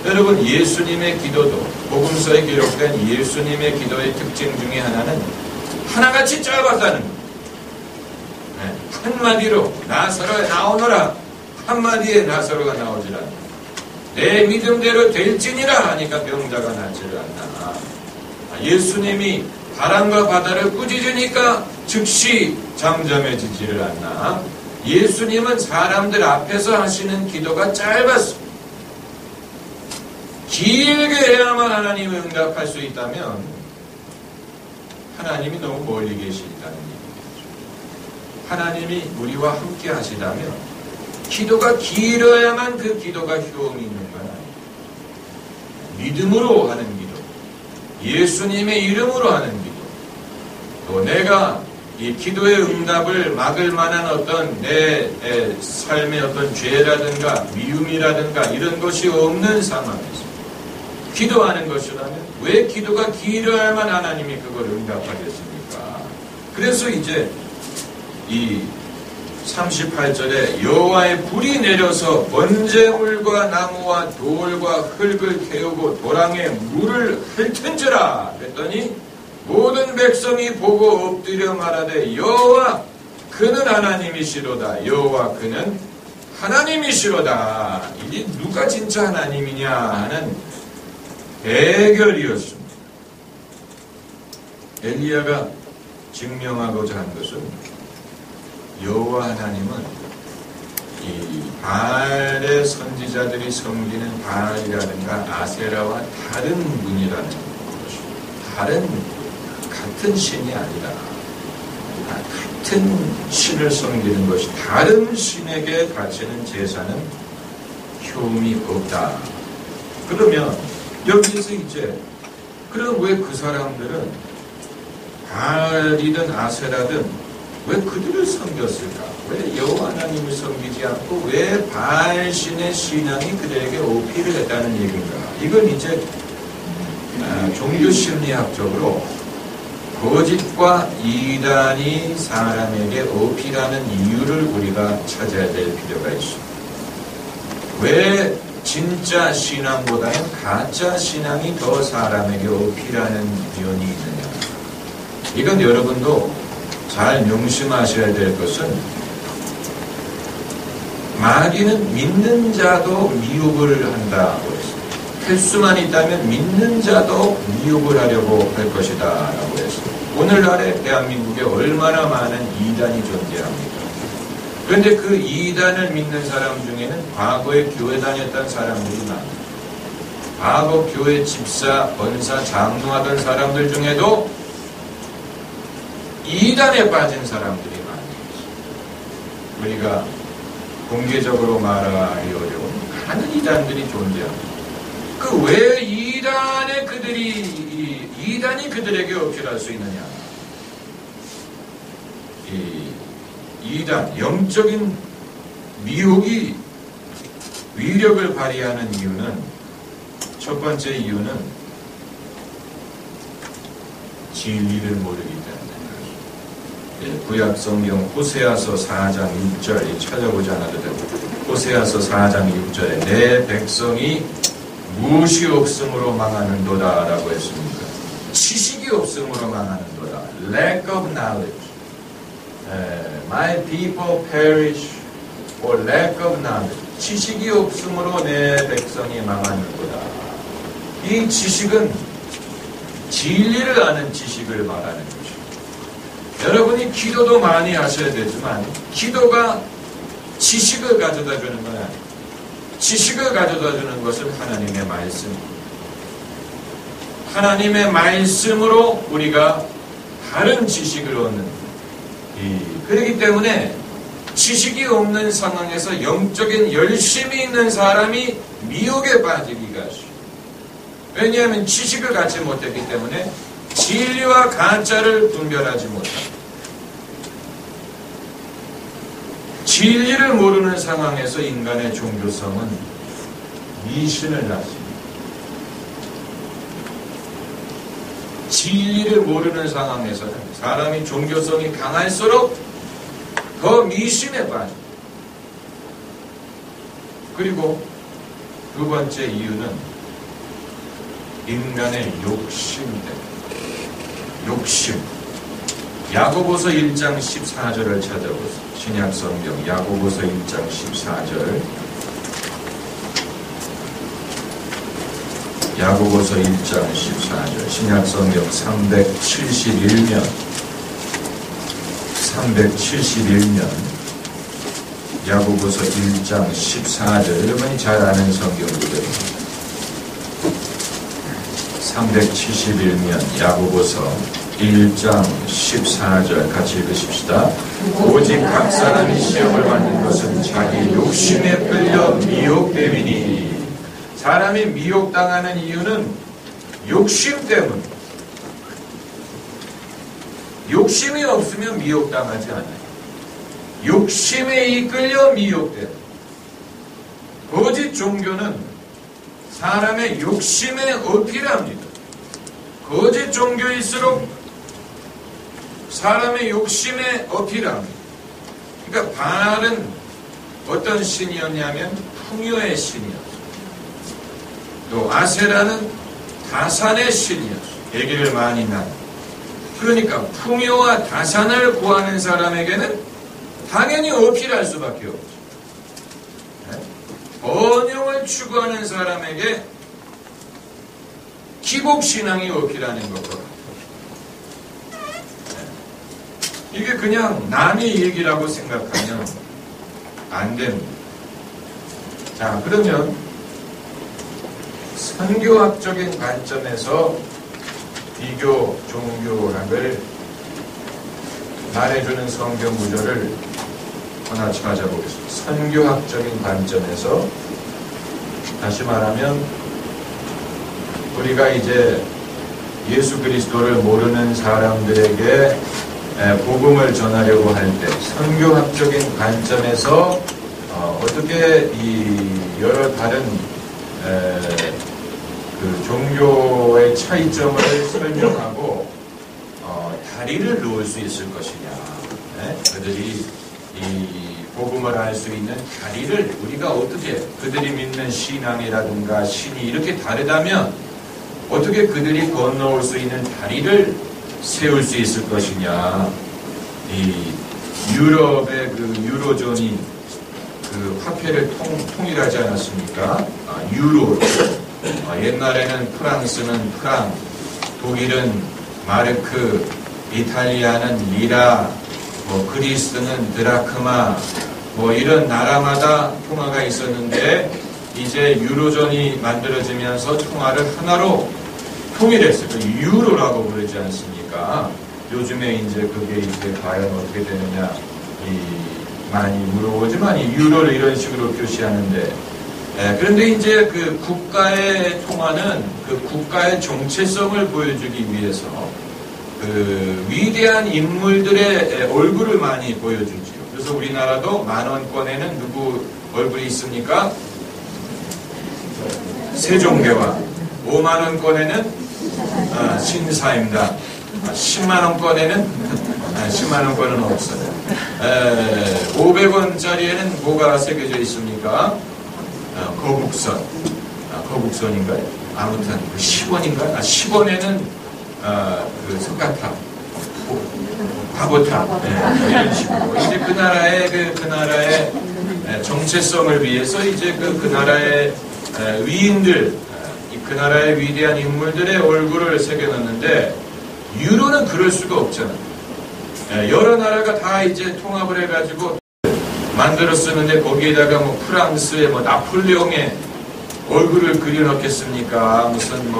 여러분, 예수님의 기도도, 복음서에 기록된 예수님의 기도의 특징 중에 하나는 하나같이 짧았다는 거예요. 한마디로 나사로야 나오너라, 한마디에 나사로가 나오질 않아. 내 믿음대로 될지니라 하니까 병자가 낫지를 않나. 예수님이 바람과 바다를 꾸짖으니까 즉시 잠잠해지지를 않나. 예수님은 사람들 앞에서 하시는 기도가 짧았습니다. 길게 해야만 하나님을 응답할 수 있다면 하나님이 너무 멀리 계시다는 얘기죠. 하나님이 우리와 함께 하시다면 기도가 길어야만 그 기도가 효험이 있는 건 아니에요. 믿음으로 하는 기도, 예수님의 이름으로 하는 기도, 또 내가 이 기도의 응답을 막을 만한 어떤 내 삶의 어떤 죄라든가 미움이라든가 이런 것이 없는 상황에서 기도하는 것이라면 왜 기도가 길어야만 하나님이 그걸 응답하겠습니까? 그래서 이제 이 38절에 여호와의 불이 내려서 번제물과 나무와 돌과 흙을 태우고 도랑에 물을 핥은지라 그랬더니 모든 백성이 보고 엎드려 말하되 여호와 그는 하나님이시로다. 여호와 그는 하나님이시로다. 이게 누가 진짜 하나님이냐 하는 대결이었습니다. 엘리야가 증명하고자 한 것은 여호와 하나님은 이 바알의 선지자들이 섬기는 바알이라든가 아세라와 다른 분이라는 것입니다. 같은 신이 아니다. 같은 신을 섬기는 것이 다른 신에게 바치는 제사는 효험이 없다. 그러면 여기서 이제 그럼 왜 그 사람들은 바알이든 아세라든 왜 그들을 섬겼을까? 왜 여호와 하나님을 섬기지 않고 왜 바알 신의 신앙이 그들에게 어필을 했다는 얘기인가? 이건 이제 종교 심리학적으로 거짓과 이단이 사람에게 어필하는 이유를 우리가 찾아야 될 필요가 있습니다. 왜 진짜 신앙보다는 가짜 신앙이 더 사람에게 어필하는 면이 있느냐? 이건 여러분도 잘 명심하셔야 될 것은 마귀는 믿는 자도 미혹을 한다고 했습니다. 할 수만 있다면 믿는 자도 미혹을 하려고 할 것이다 라고 했습니다. 오늘날에 대한민국에 얼마나 많은 이단이 존재합니까? 그런데 그 이단을 믿는 사람 중에는 과거에 교회 다녔던 사람들이 많아요. 과거 교회 집사, 권사, 장로하던 사람들 중에도 이단에 빠진 사람들이 많아요. 우리가 공개적으로 말하기 어려운 많은 이단들이 존재합니다. 그 왜 이단이 그들에게 어필할 수 있느냐? 이단, 영적인 미혹이 위력을 발휘하는 이유는, 첫 번째 이유는 진리를 모르기 때문에. 구약 성경 호세아서 4장 6절 찾아보지 않아도 되고, 호세아서 4장 6절에 내 백성이 무엇이 없음으로 망하는도다 라고 했습니다. 지식이 없음으로 망하는도다. Lack of knowledge. My people perish for lack of knowledge. 지식이 없음으로 내 백성이 망하는도다. 이 지식은 진리를 아는 지식을 말하는 것입니다. 여러분이 기도도 많이 하셔야 되지만 기도가 지식을 가져다 주는 건 아니에요. 지식을 가져다 주는 것은 하나님의 말씀입니다. 하나님의 말씀으로 우리가 다른 지식을 얻는, 그렇기 때문에 지식이 없는 상황에서 영적인 열심이 있는 사람이 미혹에 빠지기가 쉽습니다. 왜냐하면 지식을 갖지 못했기 때문에 진리와 가짜를 분별하지 못합니다. 진리를 모르는 상황에서 인간의 종교성은 미신을 낳습니다. 진리를 모르는 상황에서는 사람이 종교성이 강할수록 더 미신에 빠집니다. 그리고 두 번째 이유는 인간의 욕심 때문에. 욕심. 야고보서 1장 14절을 찾아보세요. 신약성경 야고보서 1장 14절. 야고보서 1장 14절. 신약성경 371면 야고보서 1장 14절. 여러분이 잘 아는 성경 구절입니다. 371면 야고보서 1장 14절 같이 읽으십시다. 오직 각 사람이 시험을 받는 것은 자기 욕심에 끌려 미혹됨이니. 사람이 미혹당하는 이유는 욕심 때문. 욕심이 없으면 미혹당하지 않아요. 욕심에 이끌려 미혹돼요. 거짓 종교는 사람의 욕심에 어필합니다. 거짓 종교일수록 사람의 욕심에 어필합니다. 그러니까 바알은 어떤 신이었냐면 풍요의 신이었어요. 또 아세라는 다산의 신이었어요. 아기를 많이 낳는. 그러니까 풍요와 다산을 구하는 사람에게는 당연히 어필할 수밖에 없죠. 네? 번영을 추구하는 사람에게 기복신앙이 어필하는 것 같아요. 네? 이게 그냥 남의 얘기라고 생각하면 안 됩니다. 자, 그러면 선교학적인 관점에서 비교 종교학을 말해주는 성경 구절을 하나 찾아보겠습니다. 선교학적인 관점에서, 다시 말하면 우리가 이제 예수 그리스도를 모르는 사람들에게 복음을 전하려고 할 때 선교학적인 관점에서 어떻게 이 여러 다른 그 종교의 차이점을 설명하고 다리를 놓을 수 있을 것이냐. 네? 그들이 이 복음을 알 수 있는 다리를 우리가 어떻게, 그들이 믿는 신앙이라든가 신이 이렇게 다르다면 어떻게 그들이 건너올 수 있는 다리를 세울 수 있을 것이냐. 이 유럽의 그 유로존이 그 화폐를 통일하지 않았습니까? 유로. 옛날에는 프랑스는 프랑, 독일은 마르크, 이탈리아는 리라, 그리스는 드라크마, 이런 나라마다 통화가 있었는데 이제 유로존이 만들어지면서 통화를 하나로 통일했어요. 유로라고 부르지 않습니까? 요즘에 이제 그게 이제 과연 어떻게 되느냐 많이 물어보지만 유로를 이런 식으로 표시하는데, 그런데 이제 그 국가의 통화는 그 국가의 정체성을 보여주기 위해서 그 위대한 인물들의 얼굴을 많이 보여주지요. 그래서 우리나라도 10,000원권에는 누구 얼굴이 있습니까? 세종대왕. 50,000원권에는 신사임당. 100,000원권에는 100,000원권은 없어요. 500원짜리에는 뭐가 새겨져 있습니까? 거북선. 거북선인가요? 아무튼 10원인가요? 10원에는 그 석가탑, 바보탑, 이런 식으로 이제 그 나라의 정체성을 위해서 이제 그 나라의 위인들, 그 나라의 위대한 인물들의 얼굴을 새겨놨는데, 유로는 그럴 수가 없잖아요. 여러 나라가 다 이제 통합을 해가지고 만들어 쓰는데 거기에다가 프랑스의 나폴레옹의 얼굴을 그려넣겠습니까? 무슨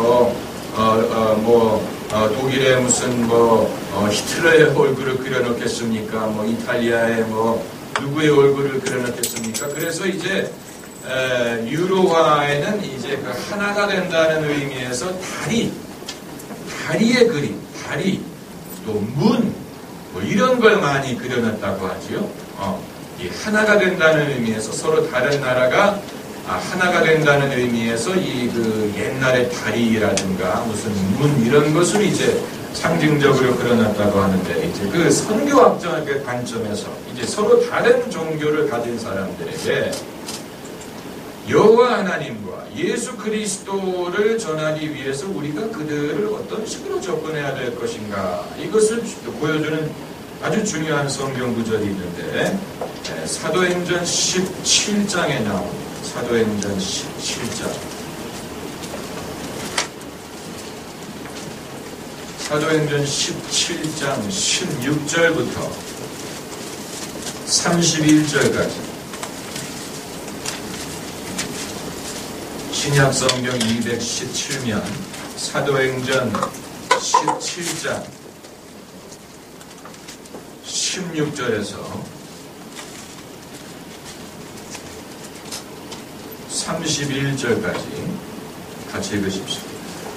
독일의 무슨 히틀러의 얼굴을 그려넣겠습니까? 이탈리아의 누구의 얼굴을 그려넣겠습니까? 그래서 이제 유로화에는 이제 그 하나가 된다는 의미에서 다리의 그림, 다리, 또 문, 이런 걸 많이 그려놨다고 하지요. 이 하나가 된다는 의미에서 서로 다른 나라가 하나가 된다는 의미에서 그 옛날의 다리라든가 무슨 문 이런 것을 이제 상징적으로 그려놨다고 하는데, 이제 그 선교학적인 관점에서 이제 서로 다른 종교를 가진 사람들에게 여호와 하나님과 예수 그리스도를 전하기 위해서 우리가 그들을 어떤 식으로 접근해야 될 것인가, 이것을 보여주는 아주 중요한 성경 구절이 있는데, 사도행전 17장에 나옵니다. 사도행전 17장. 사도행전 17장 16절부터 31절까지 신약성경 217면 사도행전 17장 16절에서 31절까지 같이 읽으십시오.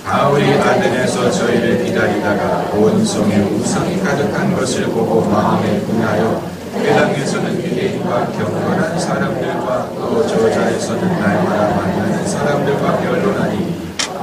바울이 아덴에서 저희를 기다리다가 온 성에 우상이 가득한 것을 보고 마음에 분하여 회당에서는 유대인과 경건한 사람들과 또 저자에서는 날마다 만나는 사람들과 변론하니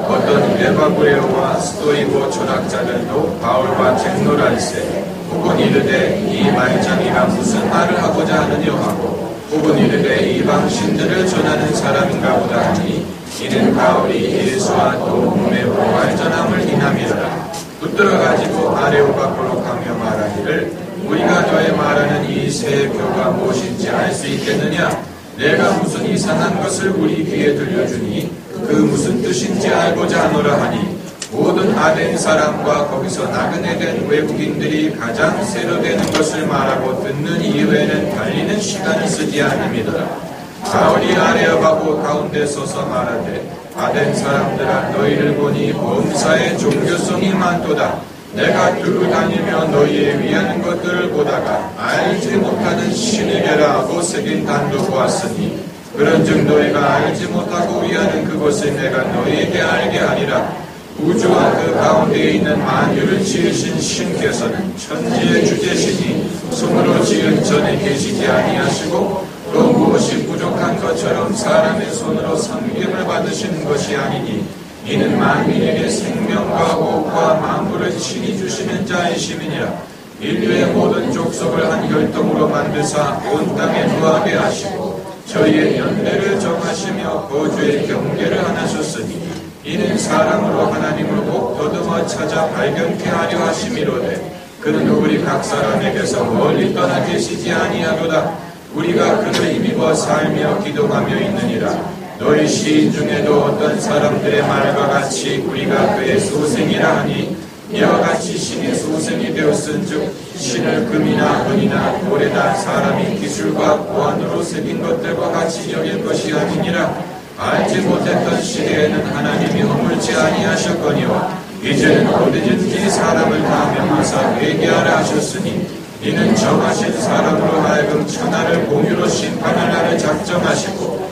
어떤 에바브레오와 스토이고 철학자들도 바울과 쟁론할세, 혹은 이르되 이 말장이가 무슨 말을 하고자 하느냐 하고, 혹은 이르되 이방 신들을 전하는 사람인가 보다 하니, 이는 바울이 예수와 또 몸의 부활 전함을 인함이라. 붙들어 가지고 아레오바고로 가며 말하기를 우리가 너의 말하는 이 새 교가 무엇인지 알 수 있겠느냐? 내가 무슨 이상한 것을 우리 귀에 들려주니 그 무슨 뜻인지 알고자 하노라 하니, 모든 아덴 사람과 거기서 나그네 된 외국인들이 가장 세로되는 것을 말하고 듣는 이외에는 달리는 시간을 쓰지 않음이더라. 바울이 아레오바고 가운데 서서 말하되 아덴 사람들아, 너희를 보니 범사의 종교성이 많도다. 내가 두루 다니며 너희에 위하는 것들을 보다가 알지 못하는 신에게라 하고 새긴 단도 보았으니, 그런즉 너희가 알지 못하고 위하는 그것을 내가 너희에게 알게 하리라. 우주와 그 가운데에 있는 만유를 지으신 신께서는 천지의 주제시니 손으로 지은 전에 계시지 아니하시고, 또 무엇이 부족한 것처럼 사람의 손으로 섬김을 받으시는 것이 아니니, 이는 만민에게 생명과 호흡과 만물을 친히 주시는 자이심이니라. 인류의 모든 족속을 한 혈통으로 만드사 온 땅에 거하게 하시고 저희의 연대를 정하시며 거주의 경계를 하나셨으니, 이는 사람으로 하나님을 꼭 더듬어 찾아 발견케 하려 하심이로되, 그는 우리 각 사람에게서 멀리 떠나 계시지 아니하도다. 우리가 그를 힘입어 살며 기도하며 있느니라. 너희 시인 중에도 어떤 사람들의 말과 같이 우리가 그의 소생이라 하니, 이와 같이 신의 소생이 되었은즉 신을 금이나 은이나 돌에다 사람이 기술과 고안으로 새긴 것들과 같이 여길 것이 아니니라. 알지 못했던 시대에는 하나님이 허물지 아니하셨거니와 이제는 어디든지 사람을 다 명하사 회개하라 하셨으니, 이는 정하신 사람으로 하여금 천하를 공유로 심판할 날을 작정하시고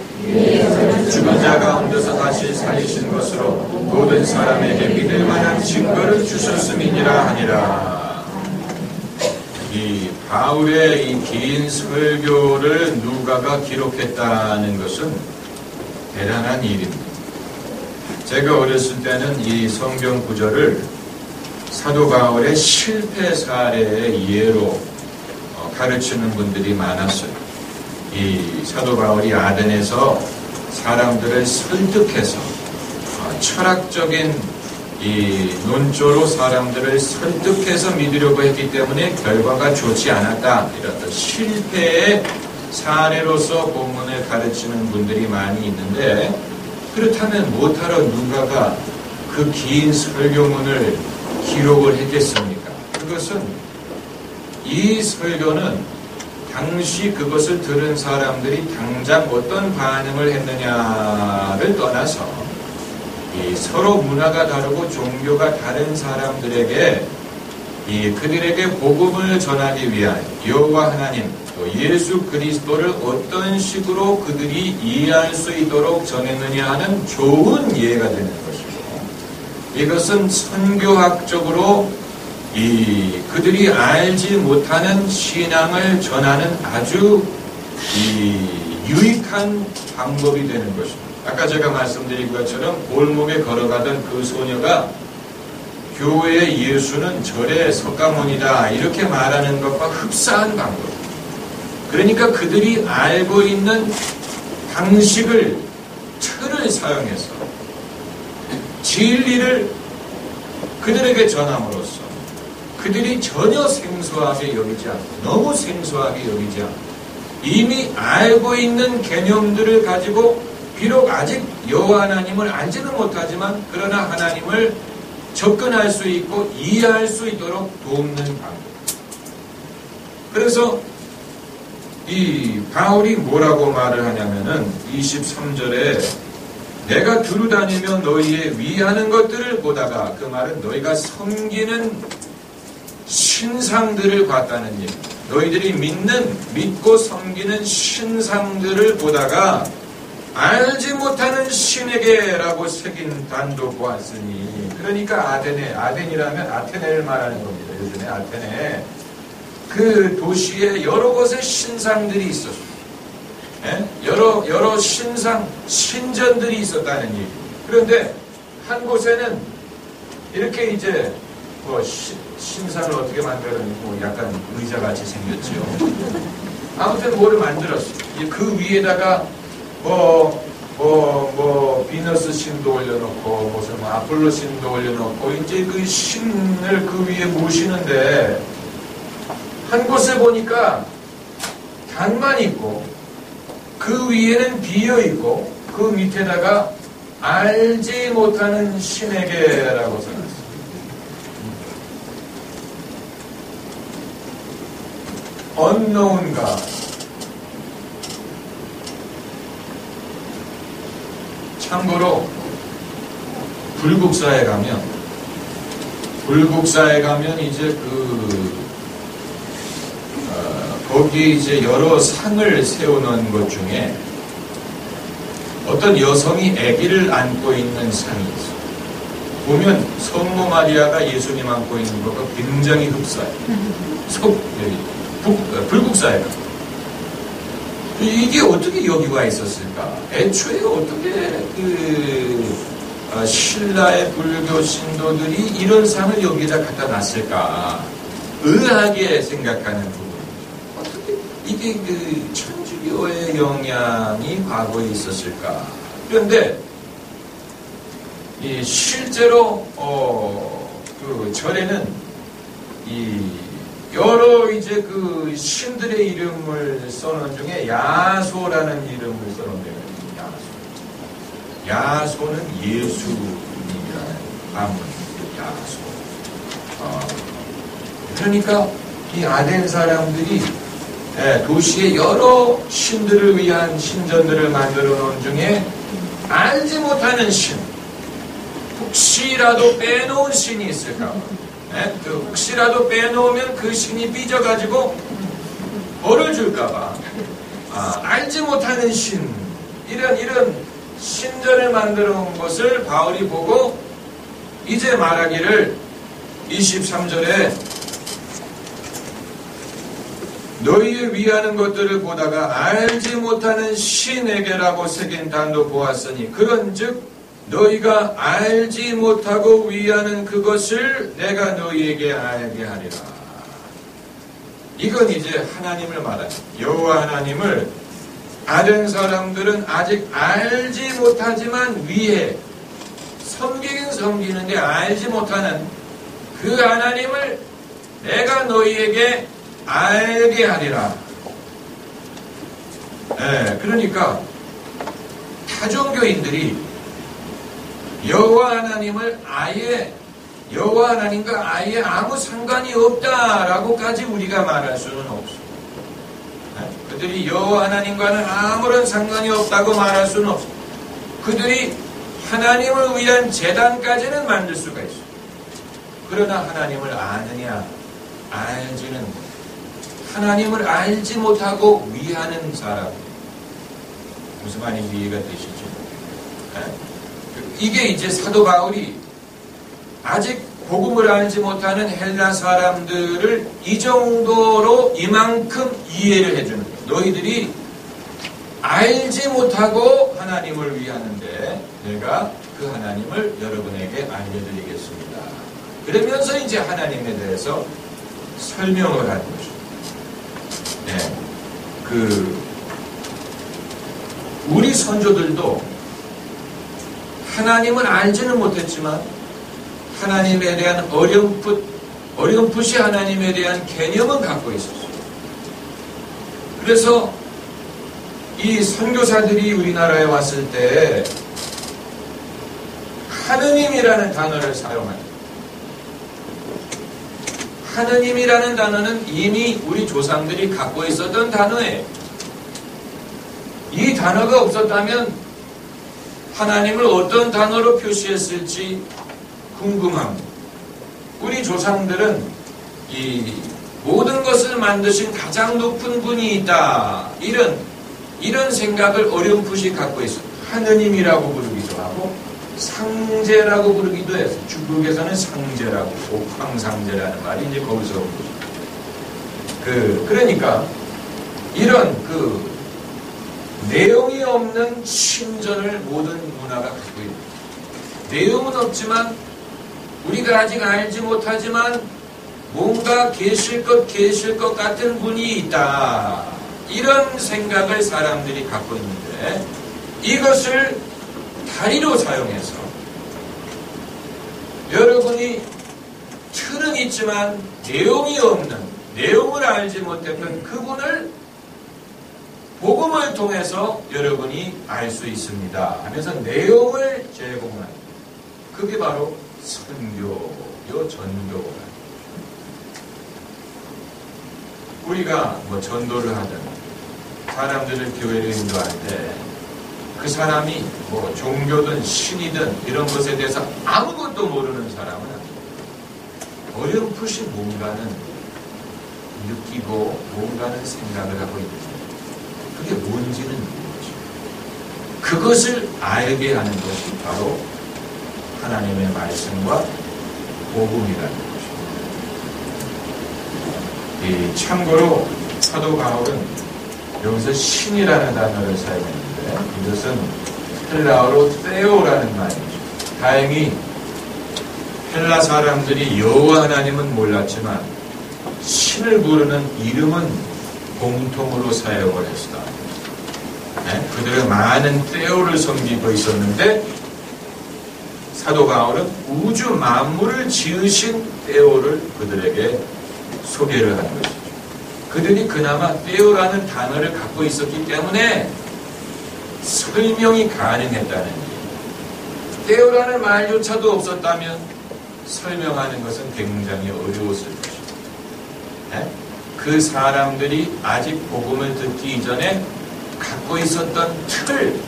죽은 자 가운데서 다시 살리신 것으로 모든 사람에게 믿을 만한 증거를 주셨음이니라 하니라. 이 바울의 이 긴 설교를 누가가 기록했다는 것은 대단한 일입니다. 제가 어렸을 때는 이 성경 구절을 사도 바울의 실패 사례의 예로 가르치는 분들이 많았어요. 이 사도 바울이 아덴에서 사람들을 설득해서 철학적인 이 논조로 사람들을 설득해서 믿으려고 했기 때문에 결과가 좋지 않았다, 이런 실패의 사례로서 본문을 가르치는 분들이 많이 있는데, 그렇다면 뭐하러 누가가 그 긴 설교문을 기록을 했겠습니까? 그것은, 이 설교는 당시 그것을 들은 사람들이 당장 어떤 반응을 했느냐를 떠나서 이 서로 문화가 다르고 종교가 다른 사람들에게 그들에게 복음을 전하기 위한 여호와 하나님 또 예수 그리스도를 어떤 식으로 그들이 이해할 수 있도록 전했느냐 하는 좋은 예가 되는 것이고, 이것은 선교학적으로 그들이 알지 못하는 신앙을 전하는 아주 유익한 방법이 되는 것입니다. 아까 제가 말씀드린 것처럼 골목에 걸어가던 그 소녀가 교회의 예수는 절의 석가모니다 이렇게 말하는 것과 흡사한 방법. 그러니까 그들이 알고 있는 방식을 힘을 사용해서 진리를 그들에게 전함으로써 그들이 전혀 생소하게 여기지 않고 너무 생소하게 여기지 않고 이미 알고 있는 개념들을 가지고 비록 아직 여호와 하나님을 알지는 못하지만 그러나 하나님을 접근할 수 있고 이해할 수 있도록 돕는 방법. 그래서 이 바울이 뭐라고 말을 하냐면은 23절에 내가 두루 다니며 너희의 위하는 것들을 보다가, 그 말은 너희가 섬기는 신상들을 봤다는 얘기. 너희들이 믿고 섬기는 신상들을 보다가 알지 못하는 신에게라고 새긴 단도 보았으니, 그러니까 아덴이라면 아테네를 말하는 겁니다. 요즘에 아테네 그 도시에 여러 곳에 신상들이 있었어요. 여러 신전들이 있었다는 얘기. 그런데 한 곳에는 이렇게 이제 신상을 어떻게 만들었는지 약간 의자같이 생겼죠. 아무튼 뭐를 만들었어요. 그 위에다가 비너스 신도 올려놓고 무슨 아폴로 신도 올려놓고 이제 그 신을 그 위에 모시는데 한 곳에 보니까 단만 있고 그 위에는 비어 있고 그 밑에다가 알지 못하는 신에게라고 써놨어요. unknown God. 참고로 불국사에 가면 이제 거기에 이제 여러 상을 세우는 것 중에 어떤 여성이 아기를 안고 있는 상이 있어요. 보면 성모 마리아가 예수님 안고 있는 것과 굉장히 흡사해요. 불국사에 가면. 이게 어떻게 여기 와 있었을까? 애초에 어떻게 신라의 불교 신도들이 이런 상을 여기다 갖다 놨을까? 의아하게 생각하는 부분. 어떻게 이게 천주교의 영향이 과거에 있었을까? 그런데 실제로 절에는 여러 이제 그 신들의 이름을 써놓은 중에 야소라는 이름을 써놓은 데가 있습니다. 야소는 예수님이라는 가문, 야소. 그러니까 이 아덴 사람들이 도시에 여러 신들을 위한 신전들을 만들어 놓은 중에 알지 못하는 신, 혹시라도 빼놓은 신이 있을까? 혹시라도 빼놓으면 그 신이 삐져가지고 벌을 줄까봐 알지 못하는 신, 이런 신전을 만들어 놓은 것을 바울이 보고 이제 말하기를 23절에 너희의 위하는 것들을 보다가 알지 못하는 신에게라고 새긴 단도 보았으니 그런즉 너희가 알지 못하고 위하는 그것을 내가 너희에게 알게 하리라. 이건 이제 하나님을 말하는, 여호와 하나님을 아덴 사람들은 아직 알지 못하지만 위해 섬기긴 섬기는데 알지 못하는 그 하나님을 내가 너희에게 알게 하리라. 그러니까 타종교인들이 여호와 하나님을 여호와 하나님과 아예 아무 상관이 없다라고까지 우리가 말할 수는 없어. 그들이 여호와 하나님과는 아무런 상관이 없다고 말할 수는 없어. 그들이 하나님을 위한 제단까지는 만들 수가 있어. 그러나 하나님을 아느냐, 알지는 못해. 하나님을 알지 못하고 위하는 사람. 무슨 말인지 이해가 되시죠? 이게 이제 사도 바울이 아직 복음을 알지 못하는 헬라 사람들을 이 정도로 이만큼 이해를 해주는 거예요. 너희들이 알지 못하고 하나님을 위하는데 내가 그 하나님을 여러분에게 알려드리겠습니다. 그러면서 이제 하나님에 대해서 설명을 하는 거죠. 우리 선조들도 하나님은 알지는 못했지만 하나님에 대한 어렴풋이 하나님에 대한 개념은 갖고 있었어요. 그래서 이 선교사들이 우리나라에 왔을 때 하느님이라는 단어를 사용합니다. 하느님이라는 단어는 이미 우리 조상들이 갖고 있었던 단어예요. 이 단어가 없었다면 하나님을 어떤 단어로 표시했을지 궁금합니다. 우리 조상들은 이 모든 것을 만드신 가장 높은 분이 있다. 이런 생각을 어렴풋이 갖고 있습니다. 하느님이라고 부르기도 하고 상제라고 부르기도 해서 중국에서는 상제라고 옥황상제라는 말이 이제 거기서 온 거죠. 그러니까 이런 내용이 없는 신전을 모든 문화가 갖고 있는 내용은 없지만 우리가 아직 알지 못하지만 뭔가 계실 것 같은 분이 있다. 이런 생각을 사람들이 갖고 있는데 이것을 다리로 사용해서 여러분이 틀은 있지만 내용이 없는, 내용을 알지 못했던 그분을 복음을 통해서 여러분이 알 수 있습니다 하면서 내용을 제공합니다. 그게 바로 선교요, 전도가. 우리가 전도를 하든 사람들을 교회로 인도할 때 그 사람이 종교든 신이든 이런 것에 대해서 아무것도 모르는 사람은 아니에요. 어렴풋이 뭔가는 느끼고 뭔가는 생각을 하고 있는 거예요. 그게 뭔지는 모르죠. 그것을 알게 하는 것이 바로 하나님의 말씀과 복음이라는 것입니다. 참고로 사도 바울은 여기서 신이라는 단어를 사용했는데 이것은 헬라어로 theo라는 말이죠. 다행히 헬라 사람들이 여호와 하나님은 몰랐지만 신을 부르는 이름은 공통으로 사용을 했다. 그들은 많은 theo를 섬기고 있었는데 사도 바울은 우주 만물을 지으신 theo를 그들에게 소개를 한 것이죠. 그들이 그나마 theo라는 단어를 갖고 있었기 때문에 설명이 가능했다는 얘기예요. theo라는 말조차도 없었다면 설명하는 것은 굉장히 어려웠을 것입니다. 그 사람들이 아직 복음을 듣기 이전에 갖고 있었던 틀,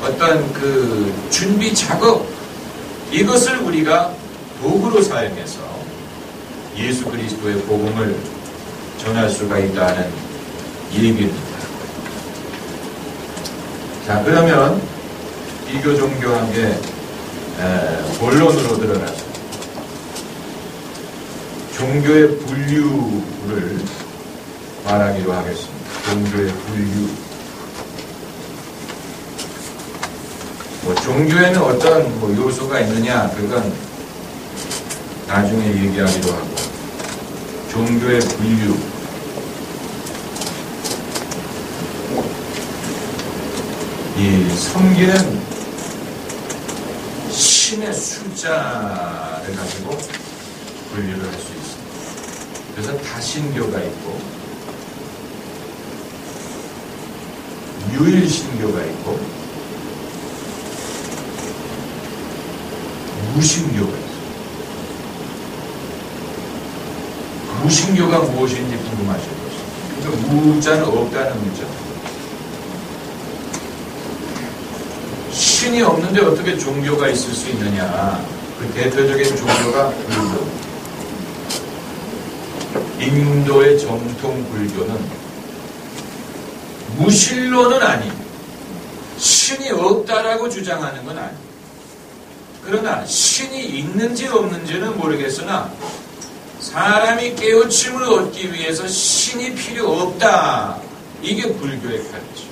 어떤 준비 작업, 이것을 우리가 도구로 사용해서 예수 그리스도의 복음을 전할 수가 있다는 얘기입니다. 자, 그러면 비교 종교학의 본론으로 들어가서 종교의 분류를 말하기로 하겠습니다. 종교의 분류. 종교에는 어떤 요소가 있느냐, 그건 나중에 얘기하기로 하고, 종교의 분류. 이 섬기는 신의 숫자를 가지고 분류를 할 수 있습니다. 그래서 다신교가 있고, 유일신교가 있고, 무신교가 있어요. 무신교가 무엇인지 궁금하실 것입니다. 그러니까 무자는 없다는 문자. 신이 없는데 어떻게 종교가 있을 수 있느냐. 그 대표적인 종교가 불교. 인도의 정통 불교는 무신론은 아니에요. 신이 없다라고 주장하는 건 아니에요. 그러나 신이 있는지 없는지는 모르겠으나 사람이 깨우침을 얻기 위해서 신이 필요 없다. 이게 불교의 가르침.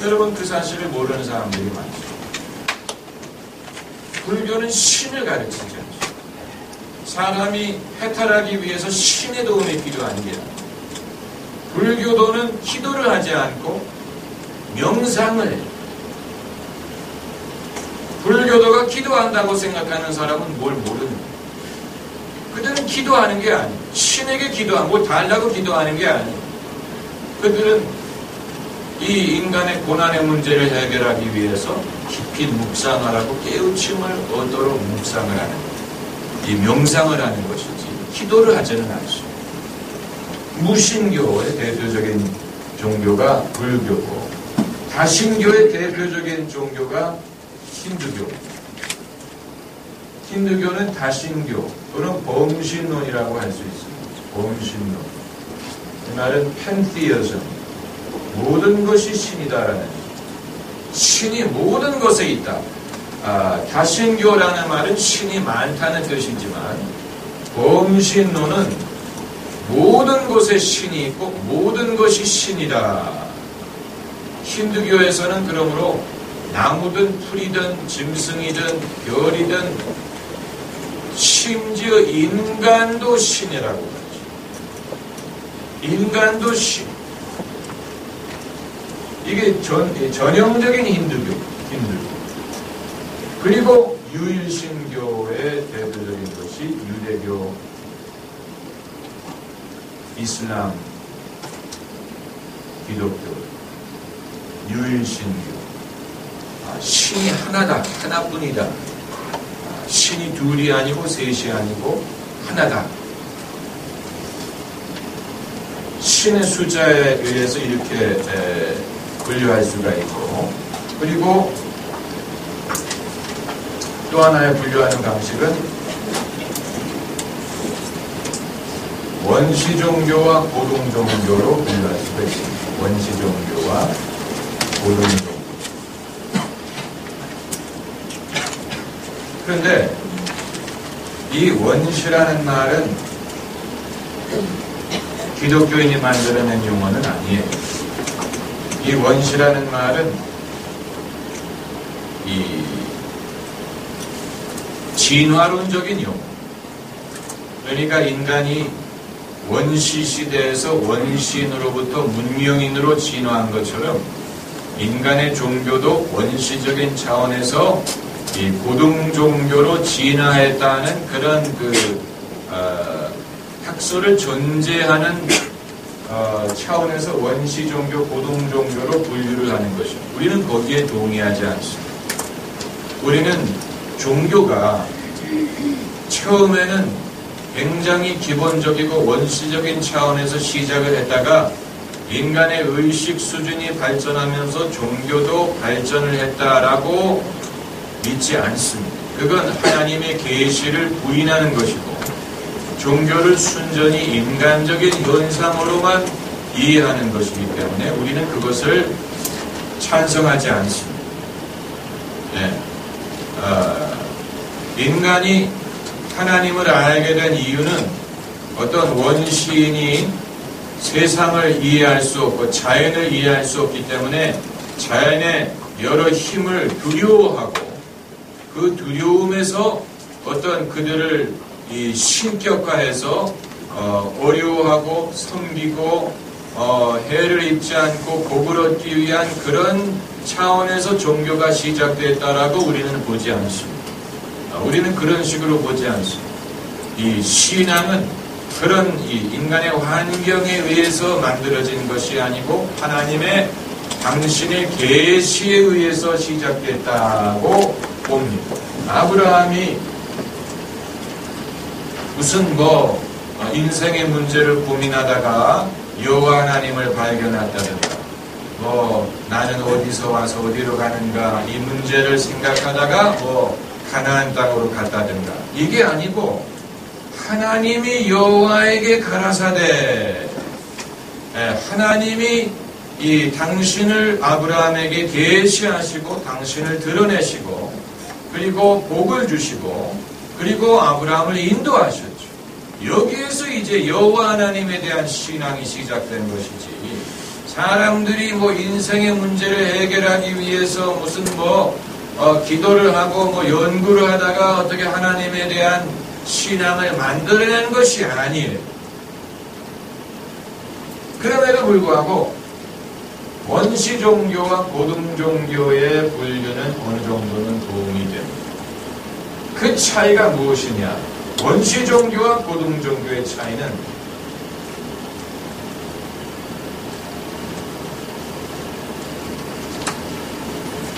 여러분, 그 사실을 모르는 사람들이 많죠. 불교는 신을 가르치지 않죠. 사람이 해탈하기 위해서 신의 도움이 필요한 게 아니에요. 불교도는 기도를 하지 않고 명상을, 불교도가 기도한다고 생각하는 사람은 뭘 모르는 거예요. 그들은 기도하는 게 아니에요. 신에게 기도하고 뭐 달라고 기도하는 게 아니에요. 그들은 이 인간의 고난의 문제를 해결하기 위해서 깊이 묵상하라고 깨우침을 얻도록 묵상을 하는 거예요. 이 명상을 하는 것이지 기도를 하지는 않습니다. 무신교의 대표적인 종교가 불교고 다신교의 대표적인 종교가 힌두교입니다. 힌두교는 다신교 또는 범신론이라고 할 수 있습니다. 범신론. 이 말은 팬티어즘, 모든 것이 신이다라는 신이 모든 것에 있다. 다신교라는 말은 신이 많다는 뜻이지만 범신론은 모든 것에 신이 있고 모든 것이 신이다. 힌두교에서는 그러므로 나무든 풀이든 짐승이든 별이든 심지어 인간도 신이라고 하죠. 인간도 신. 이게 전형적인 힌두교. 그리고 유일신교의 대표적인 것이 유대교, 이슬람, 기독교, 유일신교. 신이 하나다, 하나뿐이다. 신이 둘이 아니고 셋이 아니고 하나다. 신의 숫자에 의해서 이렇게 분류할 수가 있고, 그리고 또 하나의 분류하는 방식은 원시종교와 고동종교로 분류할 수가 있습니다. 원시종교와 고동종교. 그런데 이 원시라는 말은 기독교인이 만들어낸 용어는 아니에요. 이 원시라는 말은 이 진화론적인 용어. 그러니까 인간이 원시 시대에서 원시인으로부터 문명인으로 진화한 것처럼 인간의 종교도 원시적인 차원에서 이 고등종교로 진화했다는 그런 학설을 존재하는 차원에서 원시종교, 고등종교로 분류를 하는 것입니다. 우리는 거기에 동의하지 않습니다. 우리는 종교가 처음에는 굉장히 기본적이고 원시적인 차원에서 시작을 했다가 인간의 의식 수준이 발전하면서 종교도 발전을 했다라고 믿지 않습니다. 그건 하나님의 계시를 부인하는 것이고 종교를 순전히 인간적인 현상으로만 이해하는 것이기 때문에 우리는 그것을 찬성하지 않습니다. 네. 인간이 하나님을 알게 된 이유는 어떤 원시인이 세상을 이해할 수 없고 자연을 이해할 수 없기 때문에 자연의 여러 힘을 두려워하고 그 두려움에서 어떤 그들을 이 신격화해서 어려워하고 섬기고 해를 입지 않고 복을 얻기 위한 그런 차원에서 종교가 시작됐다라고 우리는 보지 않습니다. 우리는 그런 식으로 보지 않습니다. 이 신앙은 그런 이 인간의 환경에 의해서 만들어진 것이 아니고 하나님의 당신의 계시에 의해서 시작됐다고 봅니다. 아브라함이 무슨 인생의 문제를 고민하다가 여호와 하나님을 발견했다든가 나는 어디서 와서 어디로 가는가 이 문제를 생각하다가 가나안 땅으로 갔다든가 이게 아니고 하나님이 여호와에게 가라사대 하나님이 이 당신을 아브라함에게 계시하시고 당신을 드러내시고 그리고 복을 주시고 그리고 아브라함을 인도하셨죠. 여기에서 이제 여호와 하나님에 대한 신앙이 시작된 것이지 사람들이 인생의 문제를 해결하기 위해서 무슨 기도를 하고 연구를 하다가 어떻게 하나님에 대한 신앙을 만들어낸 것이 아니에요. 그럼에도 불구하고 원시 종교와 고등 종교의 분류는 어느 정도는 도움이 됩니다. 그 차이가 무엇이냐? 원시 종교와 고등 종교의 차이는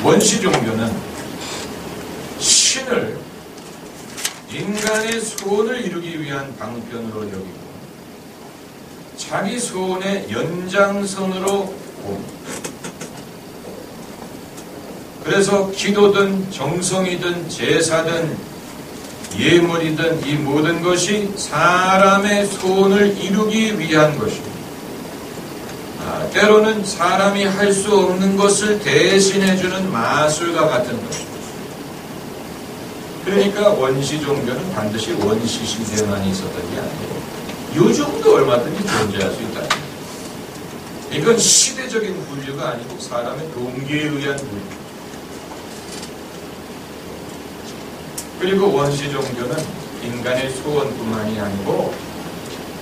원시 종교는 신을 인간의 소원을 이루기 위한 방편으로 여기고 자기 소원의 연장선으로 봅니다. 그래서 기도든 정성이든 제사든 예물이든 이 모든 것이 사람의 소원을 이루기 위한 것입니다. 때로는 사람이 할 수 없는 것을 대신해주는 마술과 같은 것입니다. 그러니까 원시 종교는 반드시 원시 시대만 있었던 게 아니고 요즘도 얼마든지 존재할 수 있다. 이건 시대적인 분류가 아니고 사람의 동기에 의한 분류. 그리고 원시 종교는 인간의 소원뿐만이 아니고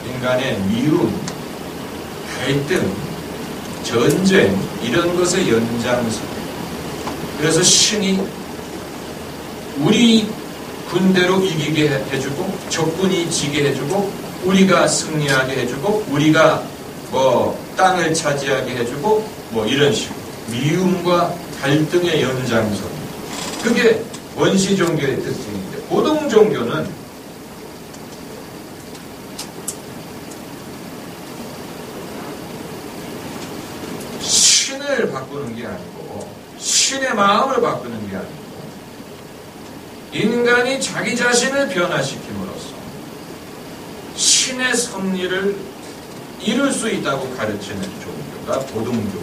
인간의 미움, 갈등, 전쟁 이런 것의 연장선. 그래서 신이 우리 군대로 이기게 해주고 적군이 지게 해주고 우리가 승리하게 해주고 우리가 땅을 차지하게 해주고 이런 식으로 미움과 갈등의 연장선. 그게 원시 종교의 특징인데 고등 종교는 신을 바꾸는 게 아니고 신의 마음을 바꾸는 게 아니고 인간이 자기 자신을 변화시킴으로써 신의 섭리를 이룰 수 있다고 가르치는 종교가 고등 종교.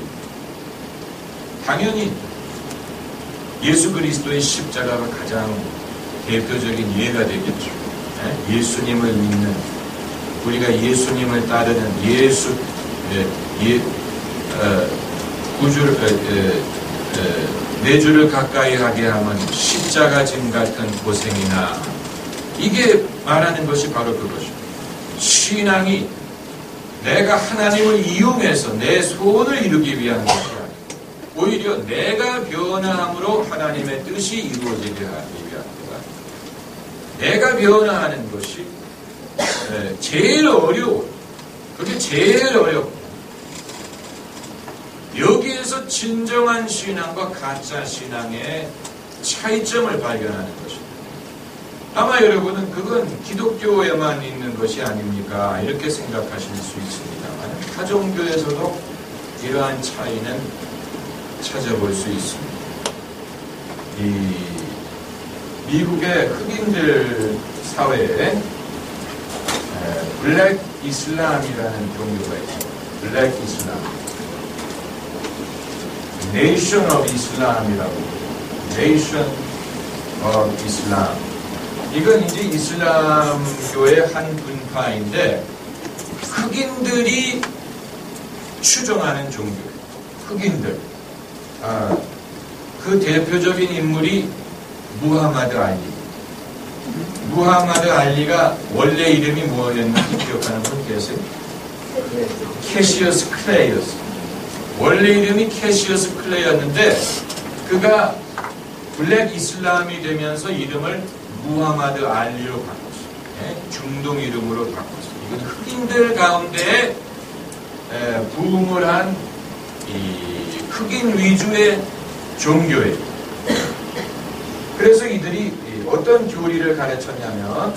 당연히 예수 그리스도의 십자가가 가장 대표적인 예가 되겠죠. 예수님을 믿는, 우리가 예수님을 따르는 내 주를 가까이 하게 하면 십자가 짐 같은 고생이나, 이게 말하는 것이 바로 그것입니다. 신앙이 내가 하나님을 이용해서 내 소원을 이루기 위한 것이 아니고 오히려 내가 변화함으로 하나님의 뜻이 이루어지게 하기 위한 거다. 내가 변화하는 것이 제일 어려워. 그게 제일 어렵고 여기에서 진정한 신앙과 가짜 신앙의 차이점을 발견하는 것입니다. 아마 여러분은 그건 기독교에만 있는 것이 아닙니까? 이렇게 생각하실 수 있습니다만 타종교에서도 이러한 차이는 찾아볼 수 있습니다. 이 미국의 흑인들 사회에 블랙 이슬람이라는 종교가 있어요. 블랙 이슬람. Nation of Islam이라고. Nation of Islam. 이건 이제 이슬람교의 한 분파인데 흑인들이 추종하는 종교예요. 흑인들. 그 대표적인 인물이 무하마드 알리. 무하마드 알리가 원래 이름이 뭐였는지 기억하는 분 계세요? 캐시어스 클레이어스. 원래 이름이 캐시어스 클레이였는데 그가 블랙 이슬람이 되면서 이름을 무하마드 알리로 바꿨어요. 중동 이름으로 바꿨어요. 이건 흑인들 가운데 부흥을 한 이 흑인 위주의 종교예요. 그래서 이들이 어떤 교리를 가르쳤냐면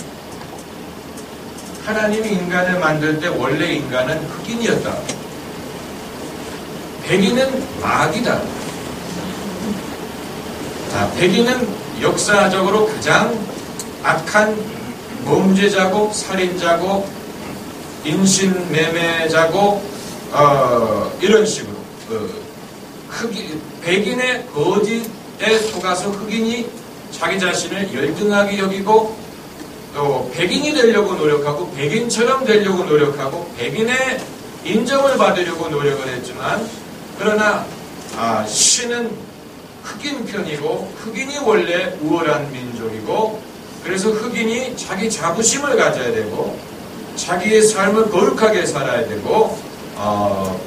하나님이 인간을 만들 때 원래 인간은 흑인이었다. 백인은 마귀다. 백인은 역사적으로 가장 악한 범죄자고 살인자고 인신매매자고 이런 식으로 백인의 거짓에 속아서 흑인이 자기 자신을 열등하게 여기고 또 백인이 되려고 노력하고 백인처럼 되려고 노력하고 백인의 인정을 받으려고 노력을 했지만 그러나 신은 흑인 편이고 흑인이 원래 우월한 민족이고 그래서 흑인이 자기 자부심을 가져야 되고 자기의 삶을 거룩하게 살아야 되고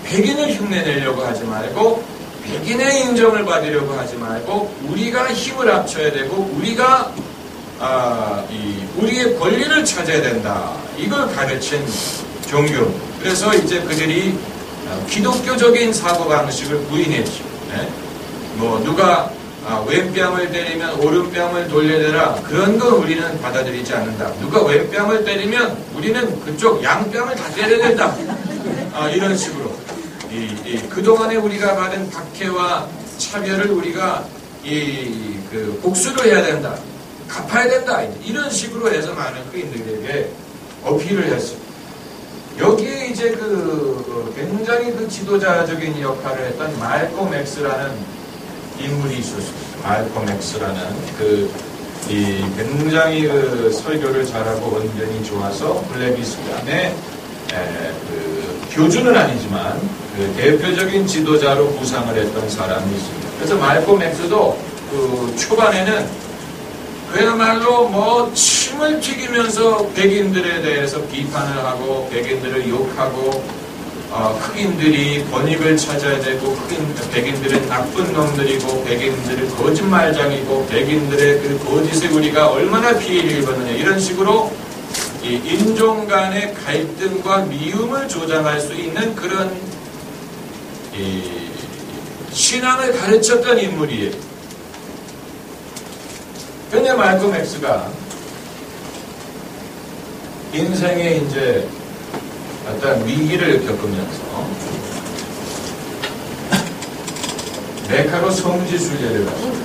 백인을 흉내내려고 하지 말고 백인의 인정을 받으려고 하지 말고 우리가 힘을 합쳐야 되고 우리가 우리의 권리를 찾아야 된다. 이걸 가르친 종교. 그래서 이제 그들이 기독교적인 사고방식을 부인했죠. 네? 뭐 누가 왼뺨을 때리면 오른뺨을 돌려대라. 그런 건 우리는 받아들이지 않는다. 누가 왼뺨을 때리면 우리는 그쪽 양뺨을 다 때려야 된다. 이런 식으로 그동안에 우리가 받은 박해와 차별을 우리가 복수를 해야 된다. 갚아야 된다. 이런 식으로 해서 많은 흑인들에게 어필을 했습니다. 여기에 이제 굉장히 지도자적인 역할을 했던 말콤 X라는 인물이 있었습니다. 말콤 X라는 굉장히 설교를 잘하고 언변이 좋아서 블랙 이슬람의 교주는 아니지만 대표적인 지도자로 부상을 했던 사람이 있습니다. 그래서 말콤 X도 초반에는 그야말로 침을 튀기면서 백인들에 대해서 비판을 하고 백인들을 욕하고 흑인들이 권익을 찾아야 되고 백인들은 나쁜 놈들이고 백인들은 거짓말장이고 백인들의 그 거짓에 우리가 얼마나 피해를 입었느냐 이런 식으로 이 인종 간의 갈등과 미움을 조장할 수 있는 그런 신앙을 가르쳤던 인물이에요. 근데 말콤 X가 인생에 이제 어떤 위기를 겪으면서 메카로 성지순례를 갔습니다.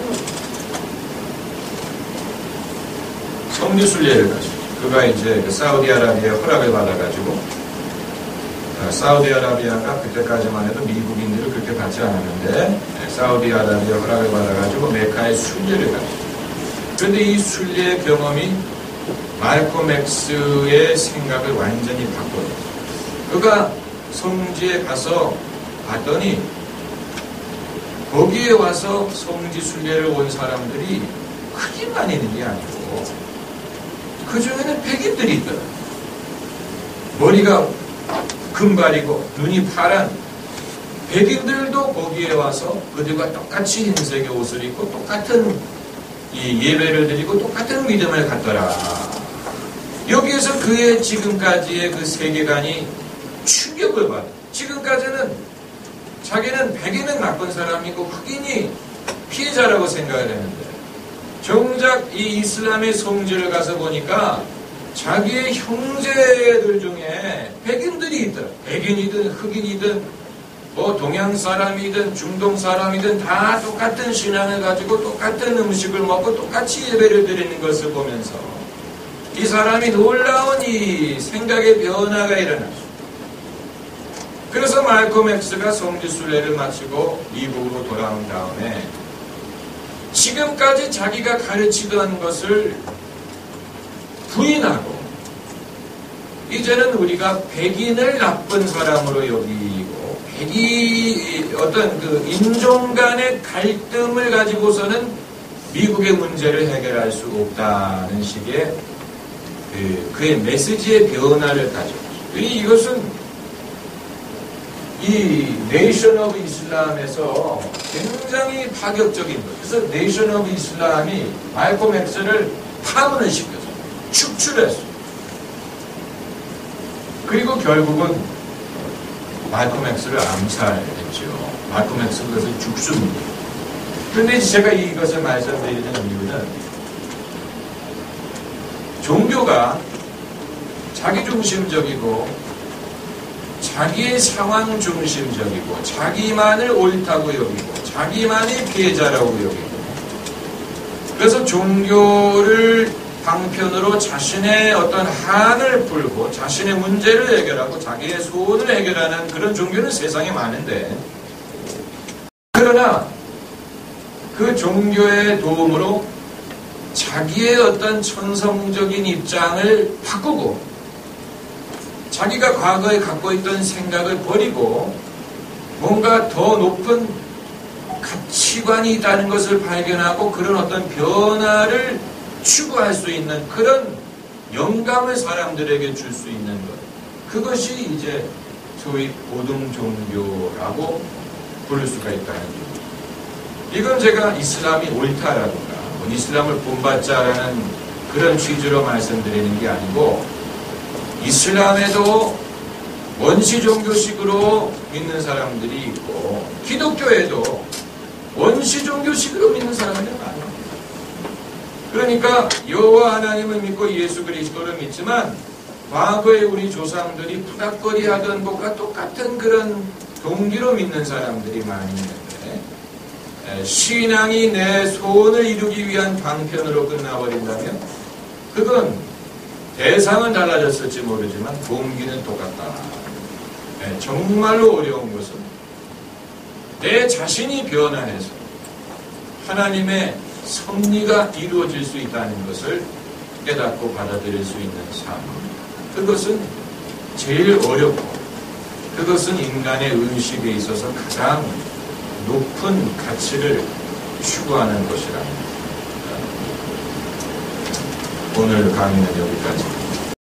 성지순례를 갔습니다. 그가 이제 사우디아라비아 허락을 받아가지고 사우디아라비아가 그때까지만 해도 미국인들을 그렇게 받지 않았는데 사우디아라비아 허락을 받아가지고 메카에 순례를 갔습니다. 그런데 이 순례 경험이 말콤 X의 생각을 완전히 바꿔줬어요. 그가 성지에 가서 봤더니 거기에 와서 성지 순례를 온 사람들이 흑인만 있는 게 아니고 그 중에는 백인들이 있더라. 머리가 금발이고 눈이 파란 백인들도 거기에 와서 그들과 똑같이 흰색의 옷을 입고 똑같은 이 예배를 드리고 똑같은 믿음을 갖더라. 여기에서 그의 지금까지의 그 세계관이 충격을 받아. 지금까지는 자기는 백인은 나쁜 사람이고 흑인이 피해자라고 생각을 했는데 정작 이 이슬람의 성지를 가서 보니까 자기의 형제들 중에 백인들이 있더라. 백인이든 흑인이든 동양 사람이든 중동 사람이든 다 똑같은 신앙을 가지고 똑같은 음식을 먹고 똑같이 예배를 드리는 것을 보면서 이 사람이 놀라운 이 생각의 변화가 일어났습니다. 그래서 말콤 X가 성지순례를 마치고 미국으로 돌아온 다음에 지금까지 자기가 가르치던 것을 부인하고 이제는 우리가 백인을 나쁜 사람으로 여기고 어떤 그 인종 간의 갈등을 가지고서는 미국의 문제를 해결할 수 없다는 식의 그의 메시지의 변화를 가져왔어요. 이것은 이 네이션 오브 이슬람에서 굉장히 파격적인 거예요. 그래서 네이션 오브 이슬람이 말콤 X를 파문을 시켰어요. 축출했어요. 그리고 결국은 말콤 X를 암살했죠. 말콤 X는 그것을 죽습니다. 그런데 제가 이것을 말씀드리는 이유는 종교가 자기중심적이고 자기의 상황 중심적이고 자기만을 옳다고 여기고 자기만이 피해자라고 여기고 그래서 종교를 방편으로 자신의 어떤 한을 풀고 자신의 문제를 해결하고 자기의 소원을 해결하는 그런 종교는 세상에 많은데 그러나 그 종교의 도움으로 자기의 어떤 천성적인 입장을 바꾸고 자기가 과거에 갖고 있던 생각을 버리고 뭔가 더 높은 가치관이 있다는 것을 발견하고 그런 어떤 변화를 추구할 수 있는 그런 영감을 사람들에게 줄 수 있는 것. 그것이 이제 소위 고등 종교라고 부를 수가 있다는 얘기입니다. 이건 제가 이슬람이 옳다라든가 이슬람을 본받자라는 그런 취지로 말씀드리는 게 아니고, 이슬람에도 원시 종교식으로 믿는 사람들이 있고 기독교에도 원시 종교식으로 믿는 사람들이 많아요. 그러니까 여호와 하나님을 믿고 예수 그리스도를 믿지만 과거에 우리 조상들이 부닥거리 하던 것과 똑같은 그런 동기로 믿는 사람들이 많이 있는데, 신앙이 내 소원을 이루기 위한 방편으로 끝나버린다면 그건 대상은 달라졌을지 모르지만 동기는 똑같다. 정말로 어려운 것은 내 자신이 변화해서 하나님의 섭리가 이루어질 수 있다는 것을 깨닫고 받아들일 수 있는 삶. 그것은 제일 어렵고, 그것은 인간의 의식에 있어서 가장 높은 가치를 추구하는 것이랍니다. 오늘 강의는 여기까지.